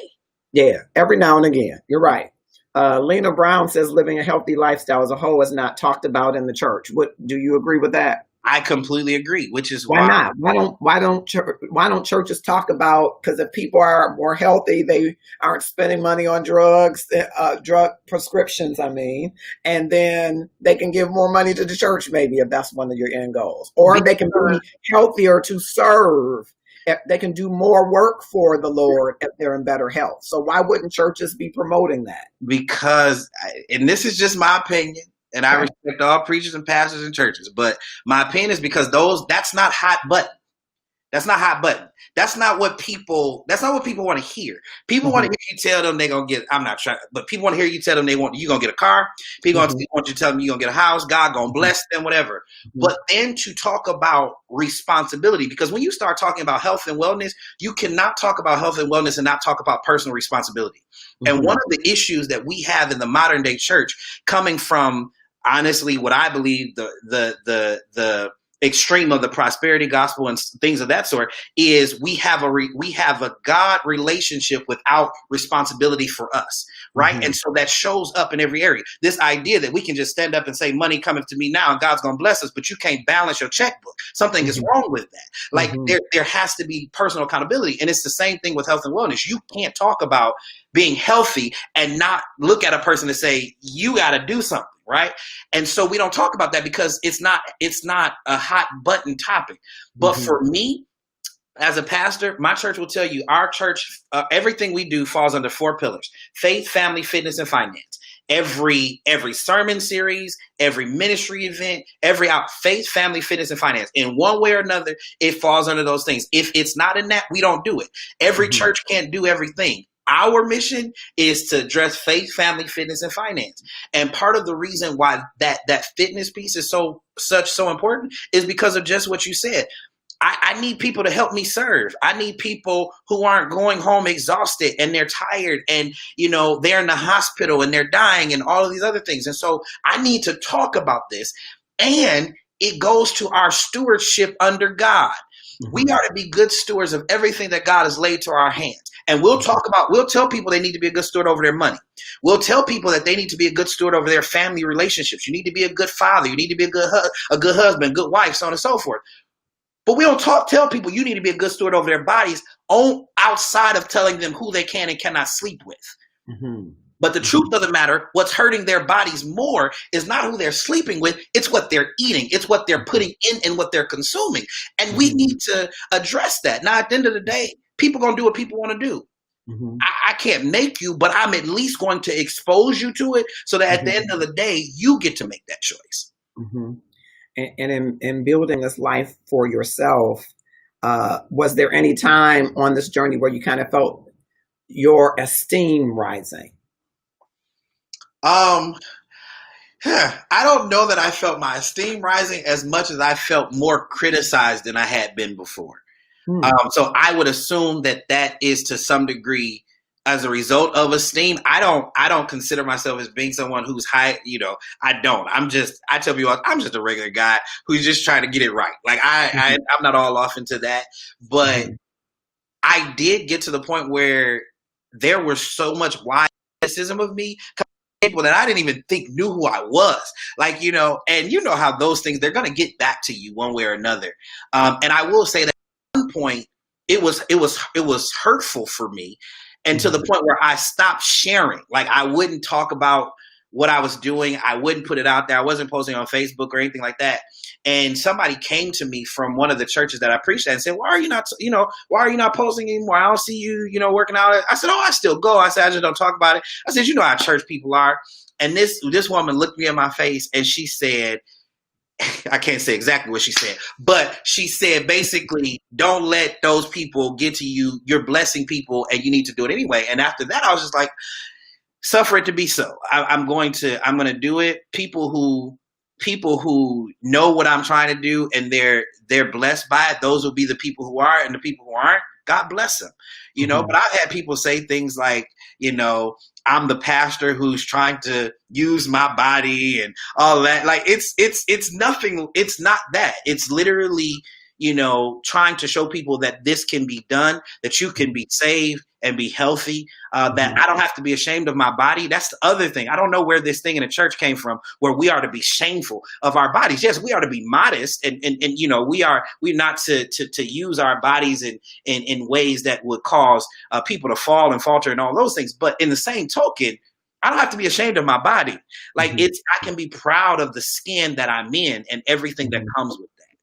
Yeah, every now and again. You're right. Lena Brown says living a healthy lifestyle as a whole is not talked about in the church. Do you agree with that? I completely agree, which is why not? Why don't churches talk about, because if people are more healthy, they aren't spending money on drug prescriptions, and then they can give more money to the church, maybe, if that's one of your end goals, or they can be healthier to serve. They can do more work for the Lord if they're in better health. So why wouldn't churches be promoting that? Because, and this is just my opinion, and I respect all preachers and pastors and churches, but my opinion is because that's not hot button. That's not hot button. That's not what people want to hear. People want to hear you tell them they're going to get, I'm not trying, but people want to hear you tell them you're going to get a car. People want you to tell them you're going to get a house. God going to bless them, whatever. But then to talk about responsibility, because when you start talking about health and wellness, you cannot talk about health and wellness and not talk about personal responsibility. And one of the issues that we have in the modern day church, coming from, honestly, what I believe the extreme of the prosperity gospel and things of that sort, is we have a God relationship without responsibility for us, right? And so that shows up in every area. This idea that we can just stand up and say, money cometh to me now and God's going to bless us, but you can't balance your checkbook. Something is wrong with that. Like there has to be personal accountability. And it's the same thing with health and wellness. You can't talk about being healthy and not look at a person and say, you got to do something. Right. And so we don't talk about that because it's not a hot button topic. But for me, as a pastor, my church will tell you, our church, everything we do falls under 4 pillars: faith, family, fitness, and finance. Every sermon series, every ministry event, faith, family, fitness, and finance. In one way or another, it falls under those things. If it's not in that, we don't do it. Every church can't do everything. Our mission is to address faith, family, fitness, and finance. And part of the reason why that fitness piece is so important is because of just what you said. I need people to help me serve. I need people who aren't going home exhausted and they're tired and, they're in the hospital and they're dying and all of these other things. And so I need to talk about this. And it goes to our stewardship under God. We are to be good stewards of everything that God has laid to our hands. And we'll tell people they need to be a good steward over their money. We'll tell people that they need to be a good steward over their family relationships. You need to be a good father. You need to be a good husband, good wife, so on and so forth. But we don't tell people you need to be a good steward over their bodies outside of telling them who they can and cannot sleep with. But the truth of the matter, what's hurting their bodies more is not who they're sleeping with. It's what they're eating. It's what they're putting in and what they're consuming. And we need to address that. Now, at the end of the day, people going to do what people want to do. I can't make you, but I'm at least going to expose you to it so that at the end of the day, you get to make that choice. And in building this life for yourself, was there any time on this journey where you kind of felt your esteem rising? I don't know that I felt my esteem rising as much as I felt more criticized than I had been before. So I would assume that is to some degree as a result of esteem. I don't consider myself as being someone who's high. I don't. I tell people I'm just a regular guy who's just trying to get it right. Like I'm not all off into that, but I did get to the point where there was so much wide criticism of me. People that I didn't even think knew who I was, and how those things, they're going to get back to you one way or another. And I will say that at one point, it was hurtful for me, and to the point where I stopped sharing. Like, I wouldn't talk about what I was doing. I wouldn't put it out there. I wasn't posting on Facebook or anything like that. And somebody came to me from one of the churches that I preached at and said, why are you not posting anymore? I don't see you, working out. I said, oh, I still go. I said, I just don't talk about it. I said, you know how church people are. And this woman looked me in my face and she said, I can't say exactly what she said, but she said basically, don't let those people get to you. You're blessing people and you need to do it anyway. And after that, I was just like, suffer it to be so. I'm going to do it. People who know what I'm trying to do and they're blessed by it, those will be the people who are, and the people who aren't, God bless them. But I've had people say things like, I'm the pastor who's trying to use my body and all that. Like, it's nothing. It's not that. It's literally, trying to show people that this can be done, that you can be saved and be healthy, that I don't have to be ashamed of my body. That's the other thing. I don't know where this thing in the church came from, where we are to be shameful of our bodies. Yes, we are to be modest, and we're not to use our bodies in ways that would cause people to fall and falter and all those things. But in the same token, I don't have to be ashamed of my body. Like, I can be proud of the skin that I'm in and everything that comes with that.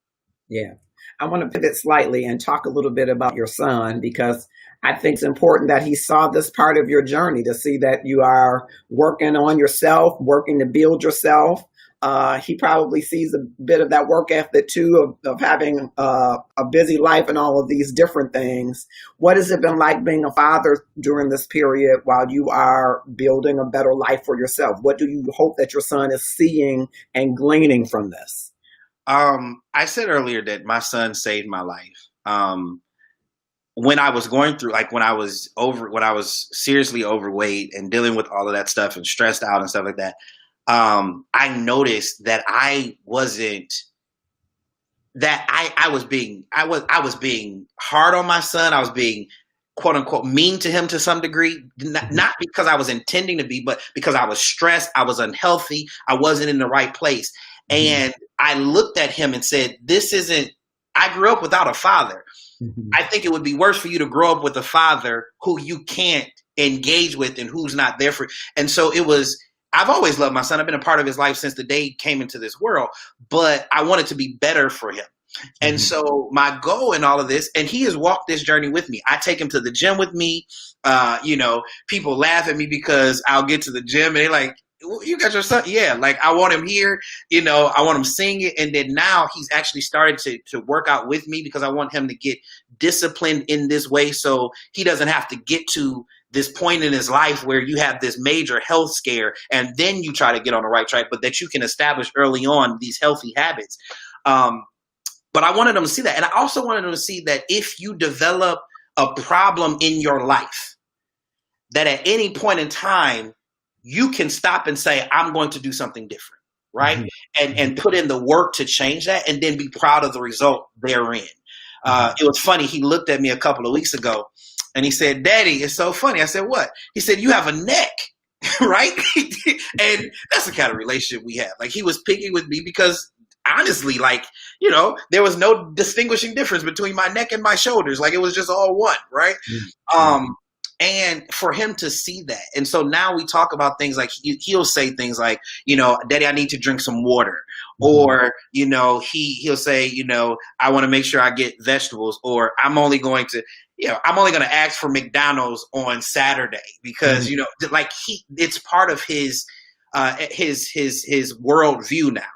Yeah. I want to pivot slightly and talk a little bit about your son, because I think it's important that he saw this part of your journey, to see that you are working on yourself, working to build yourself. He probably sees a bit of that work ethic too, of having a busy life and all of these different things. What has it been like being a father during this period while you are building a better life for yourself? What do you hope that your son is seeing and gleaning from this? I said earlier that my son saved my life. When I was going through, like when I was seriously overweight and dealing with all of that stuff and stressed out and stuff like that, I noticed that I was being hard on my son. I was being, quote unquote, mean to him to some degree, not because I was intending to be, but because I was stressed. I was unhealthy. I wasn't in the right place. And I looked at him and said, I grew up without a father. I think it would be worse for you to grow up with a father who you can't engage with and who's not there for. And so I've always loved my son. I've been a part of his life since the day he came into this world, but I wanted to be better for him. And so my goal in all of this, and he has walked this journey with me. I take him to the gym with me. People laugh at me because I'll get to the gym and they're like, you got your son? Yeah. Like, I want him here, I want him singing. And then now he's actually started to work out with me because I want him to get disciplined in this way. So he doesn't have to get to this point in his life where you have this major health scare and then you try to get on the right track, but that you can establish early on these healthy habits. But I wanted him to see that. And I also wanted him to see that if you develop a problem in your life, that at any point in time, you can stop and say, I'm going to do something different, right? And put in the work to change that and then be proud of the result therein. It was funny. He looked at me a couple of weeks ago and he said, Daddy, it's so funny. I said, what? He said, you have a neck, right? And that's the kind of relationship we have. Like, he was picking with me because honestly, there was no distinguishing difference between my neck and my shoulders. Like, it was just all one, right? And for him to see that. And so now we talk about things like, he'll say things like, Daddy, I need to drink some water. Or, he'll say, I want to make sure I get vegetables, or I'm only going to ask for McDonald's on Saturday because, it's part of his worldview now.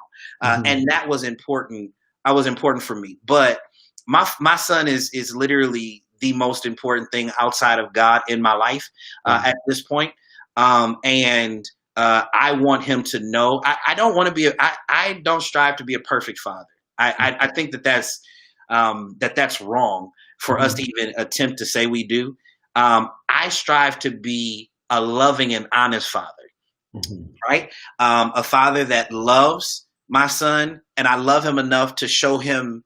And that was important. That was important for me. But my son is literally the most important thing outside of God in my life at this point. And I want him to know, I don't strive to be a perfect father. I think that's wrong for us to even attempt to say we do. I strive to be a loving and honest father, right? A father that loves my son, and I love him enough to show him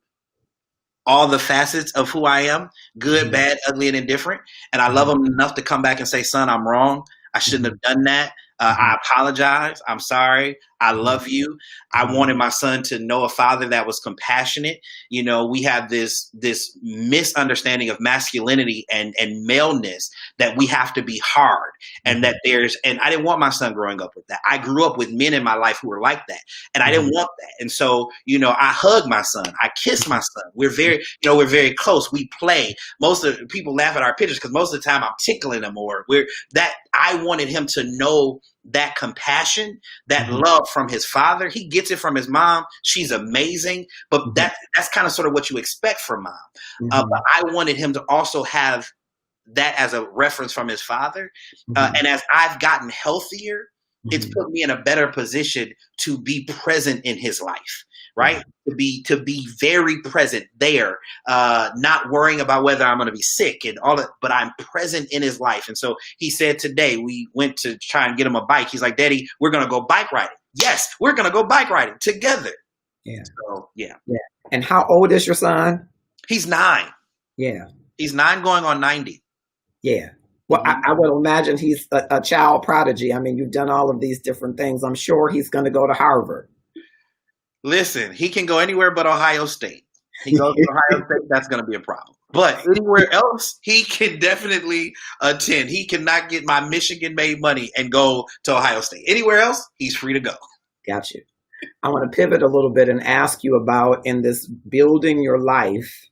all the facets of who I am, good, bad, ugly, and indifferent. And I love him enough to come back and say, son, I'm wrong. I shouldn't have done that. I apologize. I'm sorry. I love you. I wanted my son to know a father that was compassionate. You know, we have this misunderstanding of masculinity and maleness, that we have to be hard, and that and I didn't want my son growing up with that. I grew up with men in my life who were like that, and I didn't want that. And so, you know, I hug my son. I kiss my son. We're very close. We play. Most of the people laugh at our pictures because most of the time I'm tickling him, or I wanted him to know that compassion, that love from his father. He gets it from his mom. She's amazing, but that's kind of sort of what you expect from mom. But I wanted him to also have that as a reference from his father. And as I've gotten healthier, it's put me in a better position to be present in his life, right? To be very present there, not worrying about whether I'm going to be sick and all that, but I'm present in his life. And so he said today, we went to try and get him a bike. He's like, Daddy, we're going to go bike riding. Yes, we're going to go bike riding together. Yeah. So, yeah. And how old is your son? He's 9. Yeah. He's 9 going on 90. Yeah. Well, I would imagine he's a child prodigy. I mean, you've done all of these different things. I'm sure he's going to go to Harvard. Listen, he can go anywhere but Ohio State. He goes to Ohio State, that's going to be a problem. But anywhere else, he can definitely attend. He cannot get my Michigan-made money and go to Ohio State. Anywhere else, he's free to go. Got you. I want to pivot a little bit and ask you about, in this building your life,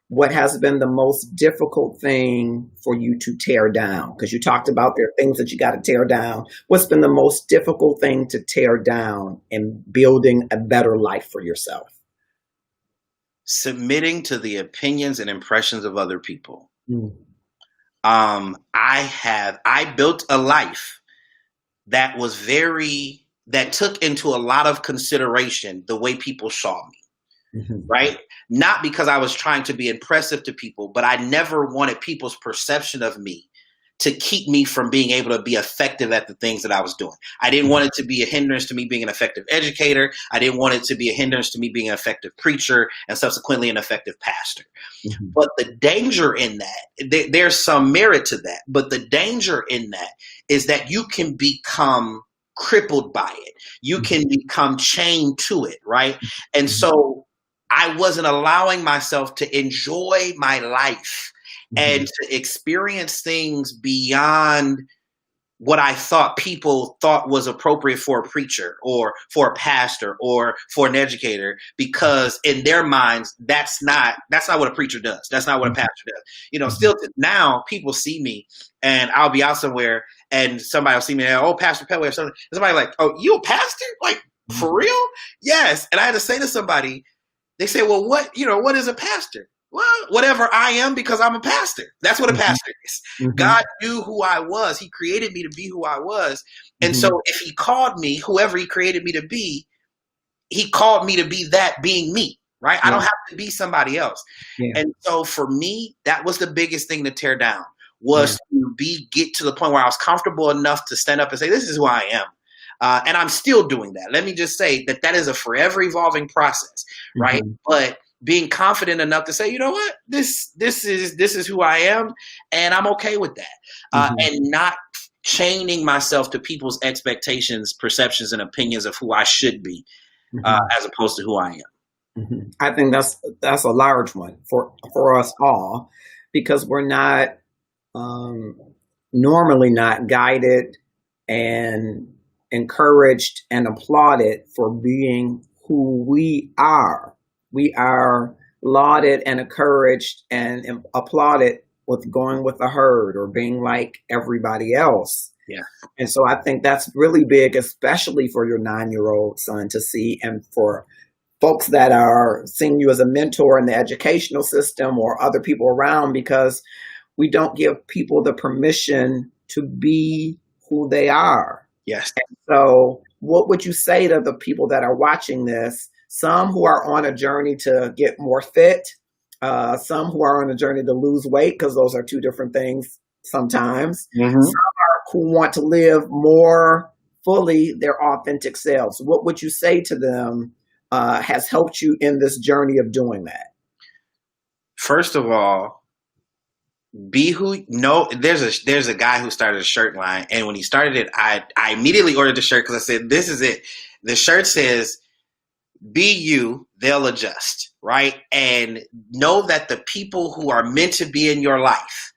what has been the most difficult thing for you to tear down? Because you talked about there are things that you got to tear down. What's been the most difficult thing to tear down in building a better life for yourself? Submitting to the opinions and impressions of other people. I built a life that took into a lot of consideration the way people saw me. Right? Not because I was trying to be impressive to people, but I never wanted people's perception of me to keep me from being able to be effective at the things that I was doing. I didn't want it to be a hindrance to me being an effective educator. I didn't want it to be a hindrance to me being an effective preacher and subsequently an effective pastor. But the danger in that, there's some merit to that, but the danger in that is that you can become crippled by it. You can become chained to it, right? And so I wasn't allowing myself to enjoy my life and to experience things beyond what I thought people thought was appropriate for a preacher or for a pastor or for an educator, because in their minds, that's not what a preacher does. That's not what a pastor does. You know, still now people see me and I'll be out somewhere and somebody will see me and, oh, Pastor Pettway or something. And somebody like, oh, you a pastor? Like, for real? Yes. And I had to say to somebody, they say, well, what is a pastor? Well, whatever I am, because I'm a pastor. That's what a pastor is. God knew who I was. He created me to be who I was. And so if he called me, whoever he created me to be, he called me to be that being me, right? I don't have to be somebody else. And so for me, that was the biggest thing to tear down, was to get to the point where I was comfortable enough to stand up and say, this is who I am. And I'm still doing that. Let me just say that is a forever evolving process, right? But being confident enough to say, you know what, this is who I am, and I'm okay with that, and not chaining myself to people's expectations, perceptions, and opinions of who I should be, as opposed to who I am. I think that's a large one for us all, because we're not normally not guided and encouraged and applauded for being who we are. We are lauded and encouraged and applauded with going with the herd or being like everybody else. Yeah. And so I think that's really big, especially for your 9-year-old son to see, and for folks that are seeing you as a mentor in the educational system or other people around, because we don't give people the permission to be who they are. Yes. And so what would you say to the people that are watching this? Some who are on a journey to get more fit, some who are on a journey to lose weight, because those are two different things sometimes. Some are who want to live more fully their authentic selves. What would you say to them has helped you in this journey of doing that? First of all, Be who no there's a guy who started a shirt line, and when he started it, I immediately ordered the shirt because I said, this is it. The shirt says, be you, they'll adjust, right? And know that the people who are meant to be in your life,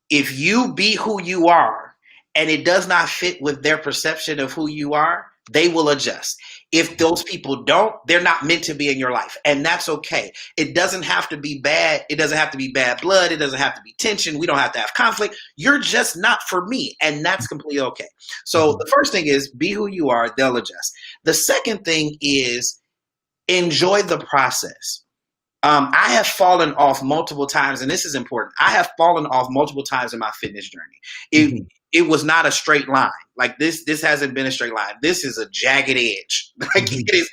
if you be who you are and it does not fit with their perception of who you are, they will adjust. If those people don't, they're not meant to be in your life. And that's okay. It doesn't have to be bad. It doesn't have to be bad blood. It doesn't have to be tension. We don't have to have conflict. You're just not for me. And that's completely okay. So the first thing is be who you are. They'll adjust. The second thing is enjoy the process. I have fallen off multiple times, and this is important. I have fallen off multiple times in my fitness journey. It was not a straight line. Like this hasn't been a straight line. This is a jagged edge. Like it is,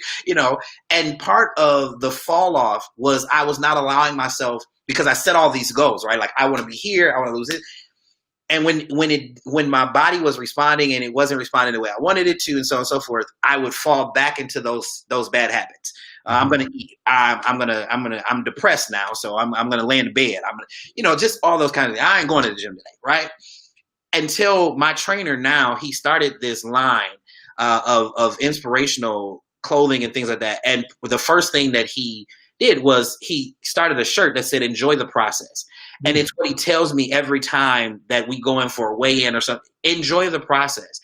and part of the fall off was I was not allowing myself, because I set all these goals, right? Like I want to be here, I want to lose it. And when my body was responding and it wasn't responding the way I wanted it to, and so on and so forth, I would fall back into those bad habits. I'm gonna eat. I'm depressed now, so I'm gonna lay in the bed. I'm gonna, just all those kinds of things. I ain't going to the gym today, right? Until my trainer now, he started this line of inspirational clothing and things like that. And the first thing that he did was he started a shirt that said, enjoy the process. And it's what he tells me every time that we go in for a weigh-in or something. Enjoy the process.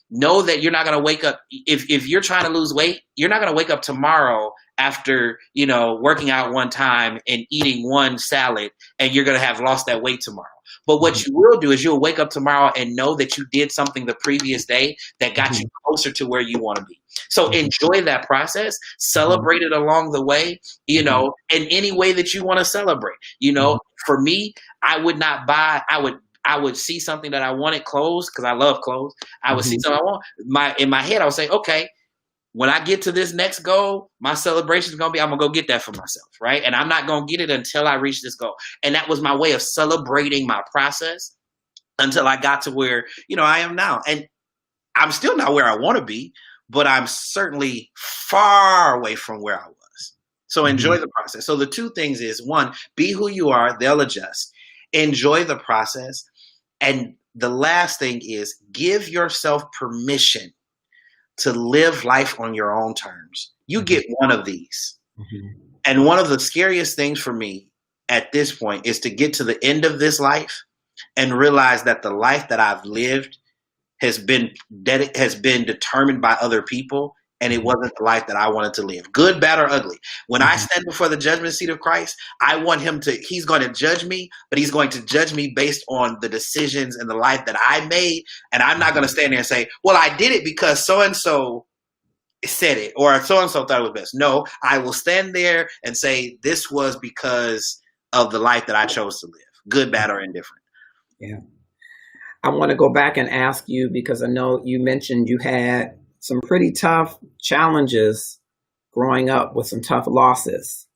Know that you're not going to wake up. If you're trying to lose weight, you're not going to wake up tomorrow after, working out one time and eating one salad, and you're going to have lost that weight tomorrow. But what you will do is you'll wake up tomorrow and know that you did something the previous day that got you closer to where you want to be. So enjoy that process, celebrate it along the way, in any way that you want to celebrate. For me, I would see something that I wanted, clothes, because I love clothes. I would see something I want. In my head, I would say, okay, when I get to this next goal, my celebration is going to be, I'm going to go get that for myself, right? And I'm not going to get it until I reach this goal. And that was my way of celebrating my process until I got to where, I am now. And I'm still not where I want to be, but I'm certainly far away from where I was. So enjoy the process. So the two things is, one, be who you are. They'll adjust. Enjoy the process. And the last thing is give yourself permission to live life on your own terms. You get one of these. And one of the scariest things for me at this point is to get to the end of this life and realize that the life that I've lived has been determined by other people, and it wasn't the life that I wanted to live. Good, bad, or ugly. When I stand before the judgment seat of Christ, I want he's going to judge me, but he's going to judge me based on the decisions and the life that I made. And I'm not going to stand there and say, well, I did it because so-and-so said it, or so-and-so thought it was best. No, I will stand there and say, this was because of the life that I chose to live. Good, bad, or indifferent. Yeah. I want to go back and ask you, because I know you mentioned you had some pretty tough challenges growing up with some tough losses.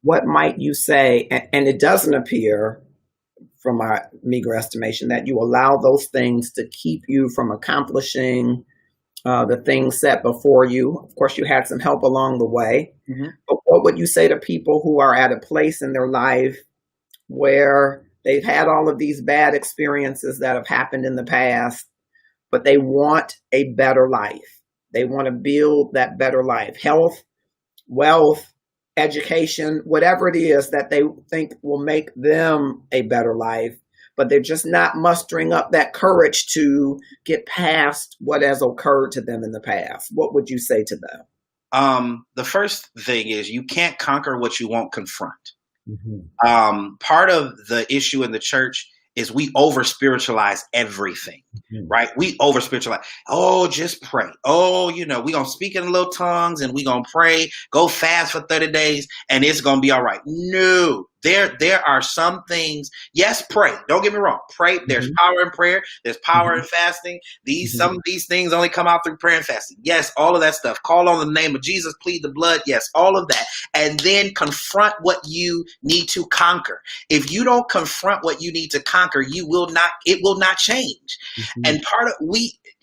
What might you say, and it doesn't appear from my meager estimation that you allow those things to keep you from accomplishing the things set before you. Of course, you had some help along the way. But what would you say to people who are at a place in their life where they've had all of these bad experiences that have happened in the past, but they want a better life? They want to build that better life, health, wealth, education, whatever it is that they think will make them a better life, but they're just not mustering up that courage to get past what has occurred to them in the past. What would you say to them? The first thing is you can't conquer what you won't confront. Part of the issue in the church is we over spiritualize everything, right? We over spiritualize. Oh, just pray. Oh, we gonna speak in little tongues and we gonna pray, go fast for 30 days and it's gonna be all right. No, there are some things. Yes, pray. Don't get me wrong. Pray. There's power in prayer. There's power in fasting. Some of these things only come out through prayer and fasting. Yes, all of that stuff. Call on the name of Jesus, plead the blood. Yes, all of that. And then confront what you need to conquer. If you don't confront what you need to conquer, it will not change. And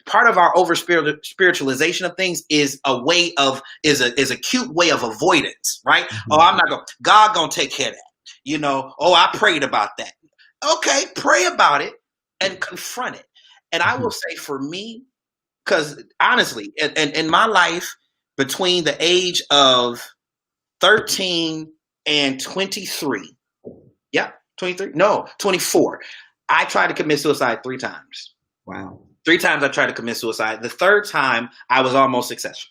part of our over spiritualization of things is a cute way of avoidance, right? Oh, I'm not going. God gonna take care of that. Oh, I prayed about that. Okay, pray about it and confront it. And I will say for me, because honestly, in my life, between the age of 13 and 23, 23, no, 24, I tried to commit suicide 3 times. Wow. 3 times I tried to commit suicide. The 3rd time I was almost successful.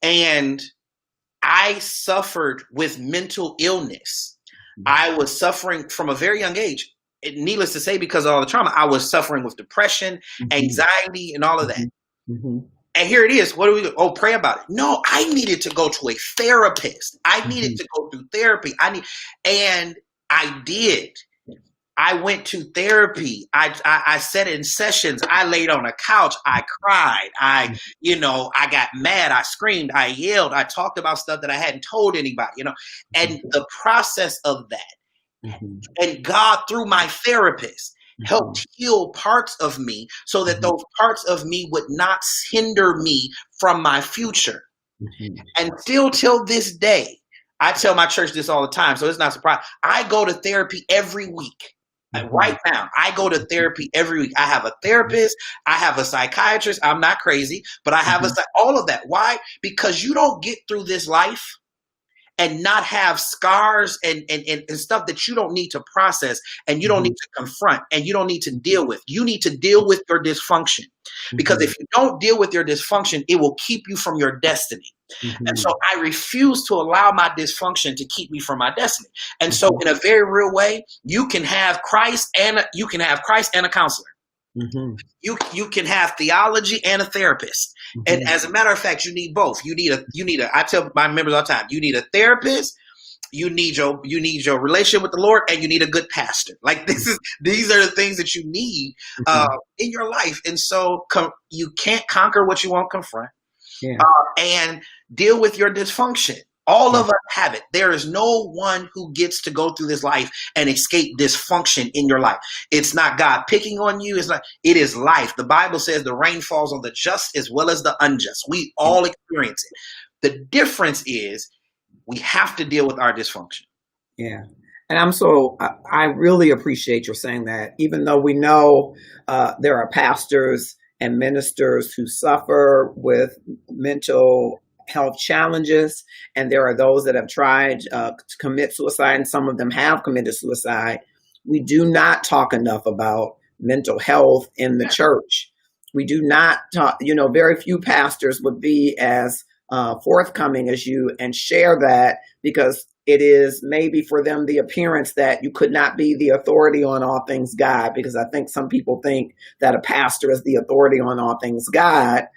And I suffered with mental illness. I was suffering from a very young age. Needless to say, because of all the trauma, I was suffering with depression, anxiety, and all of that. And here it is. What do we do? Oh, pray about it. No, I needed to go to a therapist. I needed to go through therapy. And I did. I went to therapy. I sat in sessions. I laid on a couch. I cried. I got mad. I screamed. I yelled. I talked about stuff that I hadn't told anybody, and the process of that. And God, through my therapist, helped heal parts of me so that those parts of me would not hinder me from my future. And still till this day, I tell my church this all the time, so it's not surprising. I go to therapy every week. Right now, I go to therapy every week. I have a therapist. I have a psychiatrist. I'm not crazy, but I have all of that. Why? Because you don't get through this life and not have scars and stuff that you don't need to process and you don't need to confront and you don't need to deal with. You need to deal with your dysfunction, because if you don't deal with your dysfunction, it will keep you from your destiny. And so I refuse to allow my dysfunction to keep me from my destiny. And so in a very real way, you can have Christ and a counselor. You can have theology and a therapist. And as a matter of fact, you need both. I tell my members all the time, you need a therapist, you need your relationship with the Lord, and you need a good pastor. Like these are the things that you need in your life. And so you can't conquer what you won't confront. And deal with your dysfunction. All of us have it. There is no one who gets to go through this life and escape dysfunction in your life. It's not God picking on you. It is life. The Bible says the rain falls on the just as well as the unjust. We all experience it. The difference is we have to deal with our dysfunction. Yeah. And I really appreciate your saying that, even though we know there are pastors and ministers who suffer with mental health challenges, and there are those that have tried to commit suicide, and some of them have committed suicide. We do not talk enough about mental health in the church. We do not talk, very few pastors would be as forthcoming as you and share that, because it is maybe for them the appearance that you could not be the authority on all things God, because I think some people think that a pastor is the authority on all things God,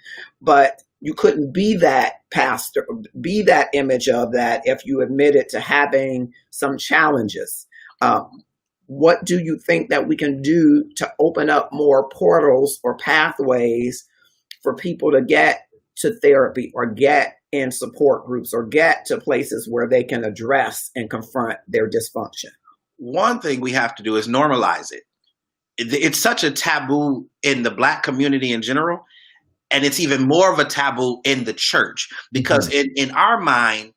but you couldn't be that pastor, be that image of that if you admitted to having some challenges. What do you think that we can do to open up more portals or pathways for people to get to therapy or get in support groups or get to places where they can address and confront their dysfunction? One thing we have to do is normalize it. It's such a taboo in the Black community in general. And it's even more of a taboo in the church, because in our mind,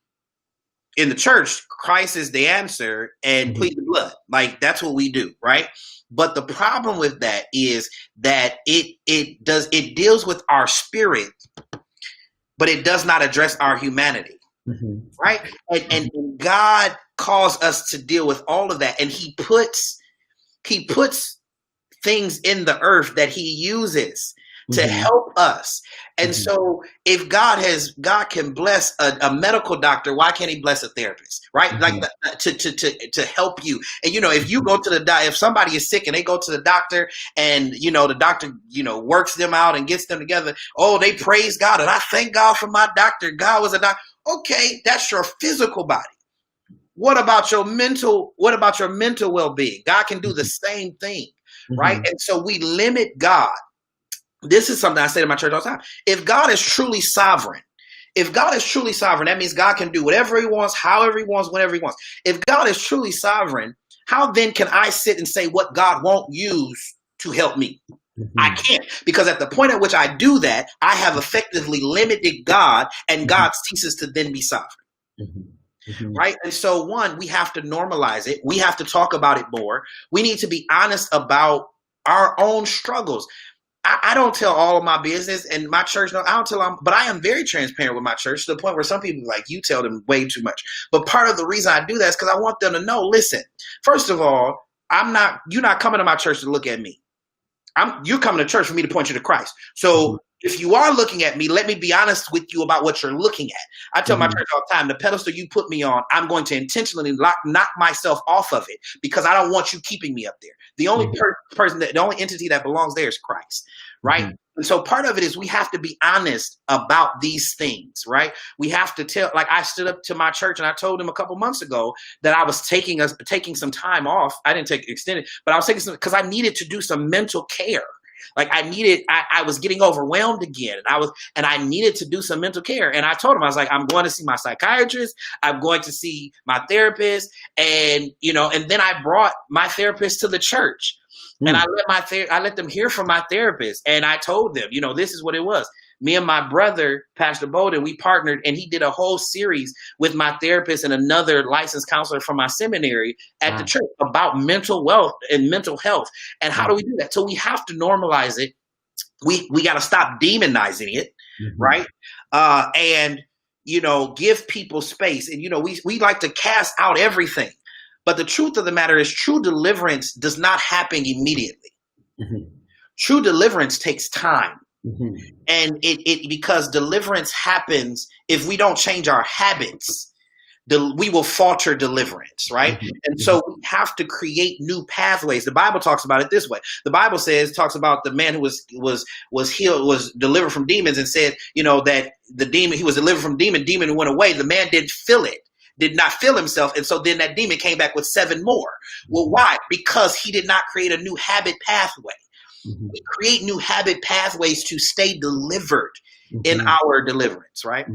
in the church, Christ is the answer and plead the blood. Like, that's what we do, right? But the problem with that is that it deals with our spirit, but it does not address our humanity, right? And God calls us to deal with all of that, and He puts things in the earth that He uses to help us. And so if God can bless a medical doctor, why can't He bless a therapist, right? Like to help you. And, if you go to if somebody is sick and they go to the doctor and, the doctor, works them out and gets them together. Oh, they praise God. And I thank God for my doctor. God was a doctor. Okay. That's your physical body. What about your mental well-being? God can do the same thing, right? And so we limit God. This is something I say to my church all the time. If God is truly sovereign, that means God can do whatever He wants, however He wants, whenever He wants. If God is truly sovereign, how then can I sit and say what God won't use to help me? I can't, because at the point at which I do that, I have effectively limited God, and God ceases to then be sovereign. right? And so one, we have to normalize it. We have to talk about it more. We need to be honest about our own struggles. I don't tell all of my business, and my church, no, I don't tell them, but I am very transparent with my church to the point where some people like, you tell them way too much. But part of the reason I do that is because I want them to know, listen, first of all, you're not coming to my church to look at me. You're coming to church for me to point you to Christ. So if you are looking at me, let me be honest with you about what you're looking at. I tell my church all the time, the pedestal you put me on, I'm going to intentionally knock myself off of it because I don't want you keeping me up there. The only the only entity that belongs there is Christ, right? And so part of it is we have to be honest about these things, right? We have to tell, like I stood up to my church and I told them a couple months ago that I was taking some time off. I didn't take extended, but I was taking some because I needed to do some mental care. Like I was getting overwhelmed again, and I needed to do some mental care. And I told him, I was like, I'm going to see my psychiatrist. I'm going to see my therapist. And, and then I brought my therapist to the church and I let them hear from my therapist. And I told them, this is what it was. Me and my brother, Pastor Bowden, we partnered, and he did a whole series with my therapist and another licensed counselor from my seminary at the church about mental wealth and mental health. And how do we do that? So we have to normalize it. We got to stop demonizing it, right? And, give people space. And, we like to cast out everything. But the truth of the matter is true deliverance does not happen immediately. True deliverance takes time. And because deliverance happens if we don't change our habits, we will falter deliverance, right? And so we have to create new pathways. The Bible talks about it this way. The Bible talks about the man who was healed, was delivered from demons, and said, that the demon, he was delivered from demon went away. The man did not feel himself. And so then that demon came back with 7 more. Well, why? Because he did not create a new habit pathway. We create new habit pathways to stay delivered in our deliverance, right?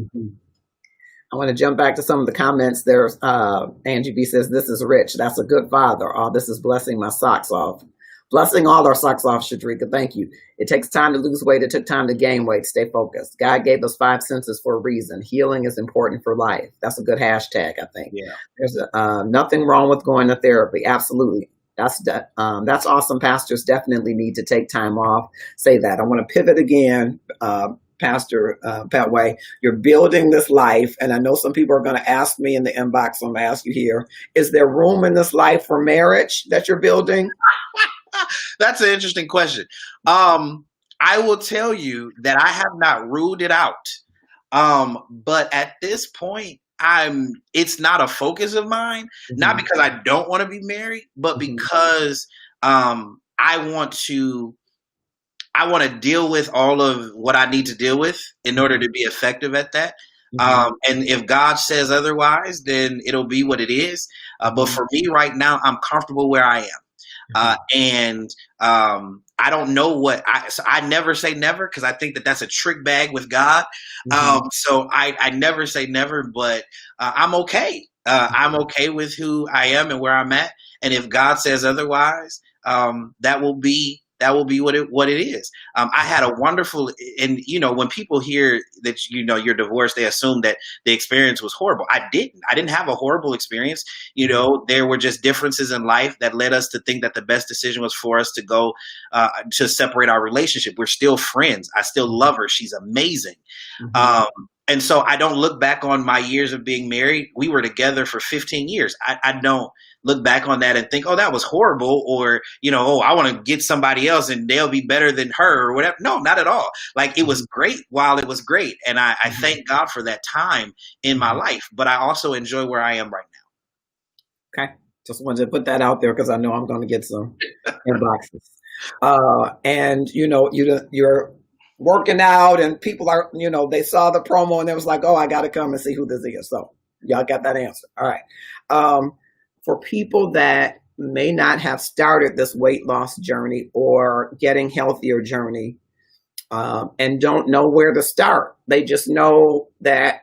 I want to jump back to some of the comments. There's Angie B says, this is rich. That's a good father. Oh, this is blessing my socks off. Blessing all our socks off, Shadrika. Thank you. It takes time to lose weight. It took time to gain weight. Stay focused. God gave us 5 senses for a reason. Healing is important for life. That's a good hashtag, I think. Yeah. There's nothing wrong with going to therapy. Absolutely. That's awesome. Pastors definitely need to take time off. Say that. I want to pivot again, Pastor Pettway. You're building this life, and I know some people are going to ask me in the inbox, so I'm going to ask you here. Is there room in this life for marriage that you're building? That's an interesting question. I will tell you that I have not ruled it out. But at this point, it's not a focus of mine, not because I don't want to be married, but because I want to deal with all of what I need to deal with in order to be effective at that. And if God says otherwise, then it'll be what it is. But for me right now, I'm comfortable where I am. And I don't know so I never say never, because I think that's a trick bag with God. So I never say never, but I'm okay. I'm okay with who I am and where I'm at. And if God says otherwise, that will be what it is. I had a wonderful, and when people hear that you're divorced, they assume that the experience was horrible. I didn't have a horrible experience. There were just differences in life that led us to think that the best decision was for us to go to separate our relationship. We're still friends. I still love her. She's amazing. And so I don't look back on my years of being married. We were together for 15 years. I don't look back on that and think, oh, that was horrible, or, I want to get somebody else and they'll be better than her or whatever. No, not at all. Like, it was great while it was great. And I thank God for that time in my life, but I also enjoy where I am right now. Okay. Just wanted to put that out there because I know I'm going to get some inboxes. And, you're working out and people are, they saw the promo and it was like, oh, I got to come and see who this is. So y'all got that answer. All right. For people that may not have started this weight loss journey or getting healthier journey and don't know where to start, they just know that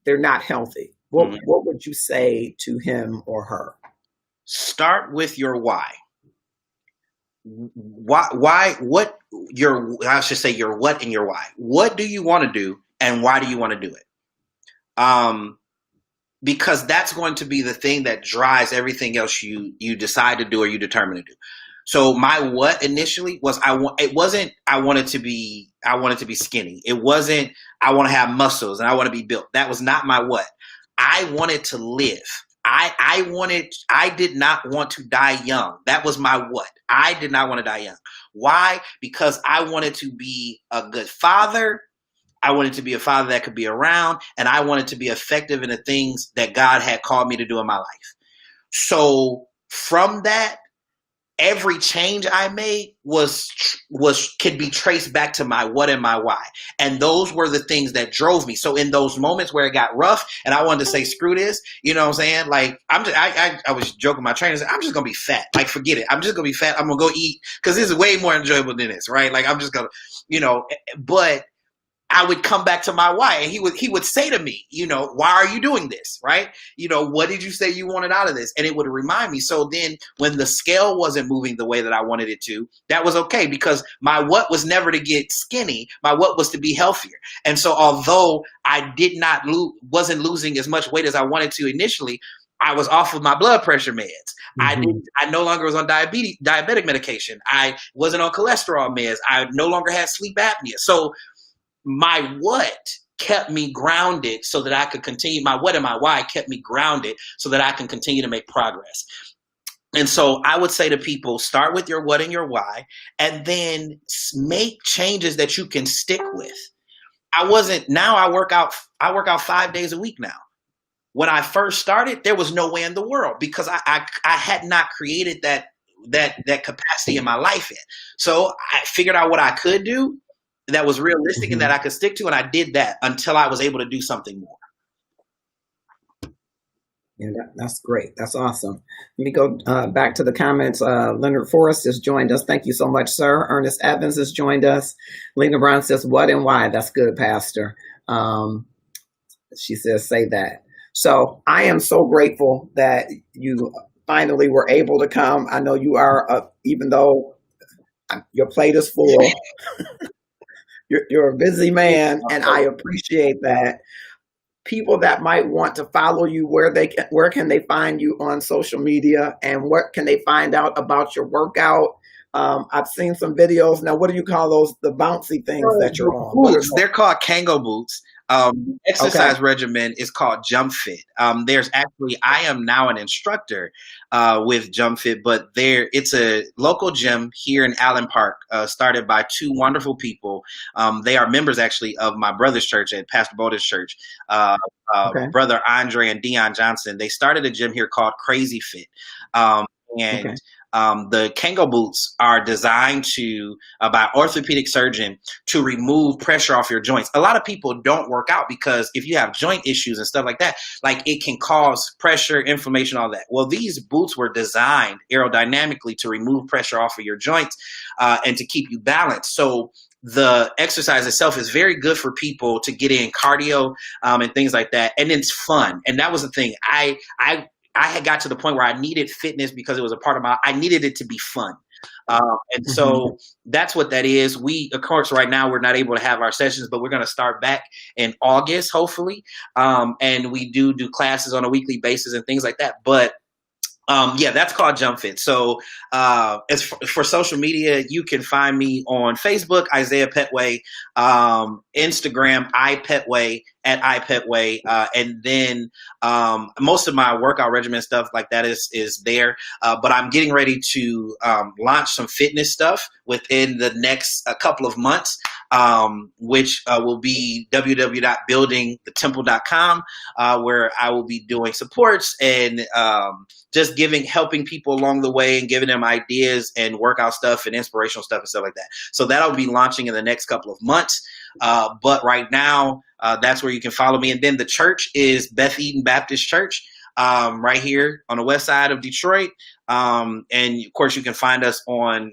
they're not healthy. What would you say to him or her? Start with your why. I should say your what and your why. What do you want to do and why do you want to do it? because that's going to be the thing that drives everything else you decide to do or you determine to do. So my what initially was I wanted to be skinny. It wasn't I want to have muscles and I want to be built. That was not my what. I wanted to live. I did not want to die young. That was my what. I did not want to die young. Why? Because I wanted to be a good father. I wanted to be a father that could be around, and I wanted to be effective in the things that God had called me to do in my life. So from that, every change I made could be traced back to my what and my why. And those were the things that drove me. So in those moments where it got rough and I wanted to say, screw this, you know what I'm saying? Like I was joking with my trainer, I'm just going to be fat. Like, forget it. I'm just going to be fat. I'm going to go eat because this is way more enjoyable than this, right? Like, I'm just going to, but I would come back to my why, and he would say to me, why are you doing this? Right? What did you say you wanted out of this? And it would remind me. So then when the scale wasn't moving the way that I wanted it to, that was okay, because my what was never to get skinny. My what was to be healthier. And so although I wasn't losing as much weight as I wanted to initially, I was off of my blood pressure meds. Mm-hmm. I no longer was on diabetic medication. I wasn't on cholesterol meds. I no longer had sleep apnea. So my what kept me grounded so that I could continue. My what and my why kept me grounded so that I can continue to make progress. And so I would say to people, start with your what and your why, and then make changes that you can stick with. I work out 5 days a week now. When I first started, there was no way in the world, because I had not created that capacity in my life yet. So I figured out what I could do that was realistic, mm-hmm. and that I could stick to. And I did that until I was able to do something more. Yeah, that's great. That's awesome. Let me go back to the comments. Leonard Forrest has joined us. Thank you so much, sir. Ernest Evans has joined us. Lena Brown says, what and why? That's good, Pastor. She says, say that. So I am so grateful that you finally were able to come. I know you are, even though your plate is full, You're a busy man, and I appreciate that. People that might want to follow you, where can they find you on social media, and what can they find out about your workout? I've seen some videos. Now, what do you call those? The bouncy things that you're on? Boots. They're called Kango boots. Exercise regimen is called Jump Fit. I am now an instructor with Jump Fit, but it's a local gym here in Allen Park, started by two wonderful people. They are members actually of my brother's church at Pastor Boda's church. Brother Andre and Dion Johnson. They started a gym here called Crazy Fit. The Kango boots are designed by orthopedic surgeon to remove pressure off your joints. A lot of people don't work out because if you have joint issues and stuff like that, like it can cause pressure, inflammation, all that. Well, these boots were designed aerodynamically to remove pressure off of your joints and to keep you balanced. So the exercise itself is very good for people to get in cardio and things like that. And it's fun. And that was the thing. I had got to the point where I needed fitness because it was a part of I needed it to be fun. And so that's what that is. Of course, right now we're not able to have our sessions, but we're going to start back in August, hopefully. And we do classes on a weekly basis and things like that. But that's called Jump Fit. So as for social media, you can find me on Facebook, Isaiah Pettway, Instagram, iPettway, at iPettway. And then most of my workout regimen stuff like that is there. But I'm getting ready to launch some fitness stuff within the next couple of months, which will be www.buildingthetemple.com, where I will be doing supports and just helping people along the way and giving them ideas and workout stuff and inspirational stuff and stuff like that. So that'll be launching in the next couple of months. But right now, that's where you can follow me. And then the church is Beth Eden Baptist Church, right here on the west side of Detroit. And of course, you can find us on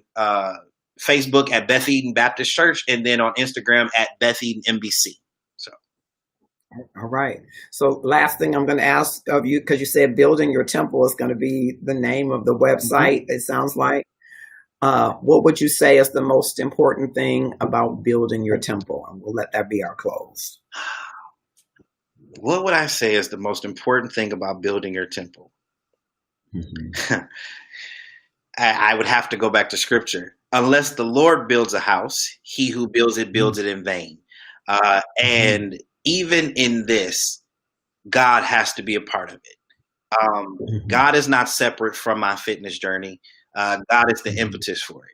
Facebook at Beth Eden Baptist Church, and then on Instagram at Beth Eden MBC. So, all right. So, last thing I'm going to ask of you, because you said building your temple is going to be the name of the website. Mm-hmm. It sounds like. What would you say is the most important thing about building your temple? And we'll let that be our close. What would I say is the most important thing about building your temple? Mm-hmm. I would have to go back to scripture. Unless the Lord builds a house, he who builds it in vain. And even in this, God has to be a part of it. God is not separate from my fitness journey. God is the impetus for it.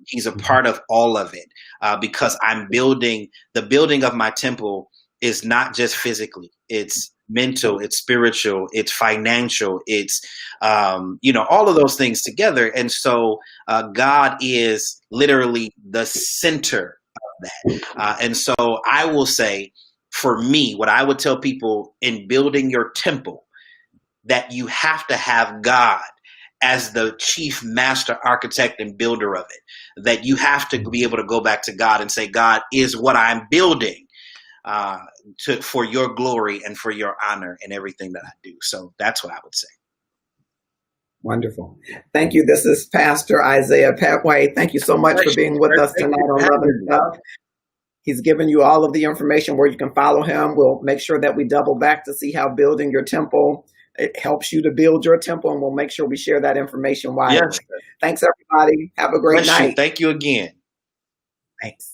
He's a part of all of it because the building of my temple is not just physically, it's mental, it's spiritual, it's financial, it's, all of those things together. And so God is literally the center of that. And so I will say, for me, what I would tell people in building your temple, that you have to have God as the chief master architect and builder of it, that you have to be able to go back to God and say, God is what I'm building for your glory and for your honor and everything that I do. So that's what I would say. Wonderful. Thank you. This is Pastor Isaiah Pettway. Thank you so much for being with us tonight on Love and Stuff. He's given you all of the information where you can follow him. We'll make sure that we double back to see how building your temple, it helps you to build your temple, and we'll make sure we share that information widely. Yes. Thanks, everybody. Have a great night. Thank you again. Thanks.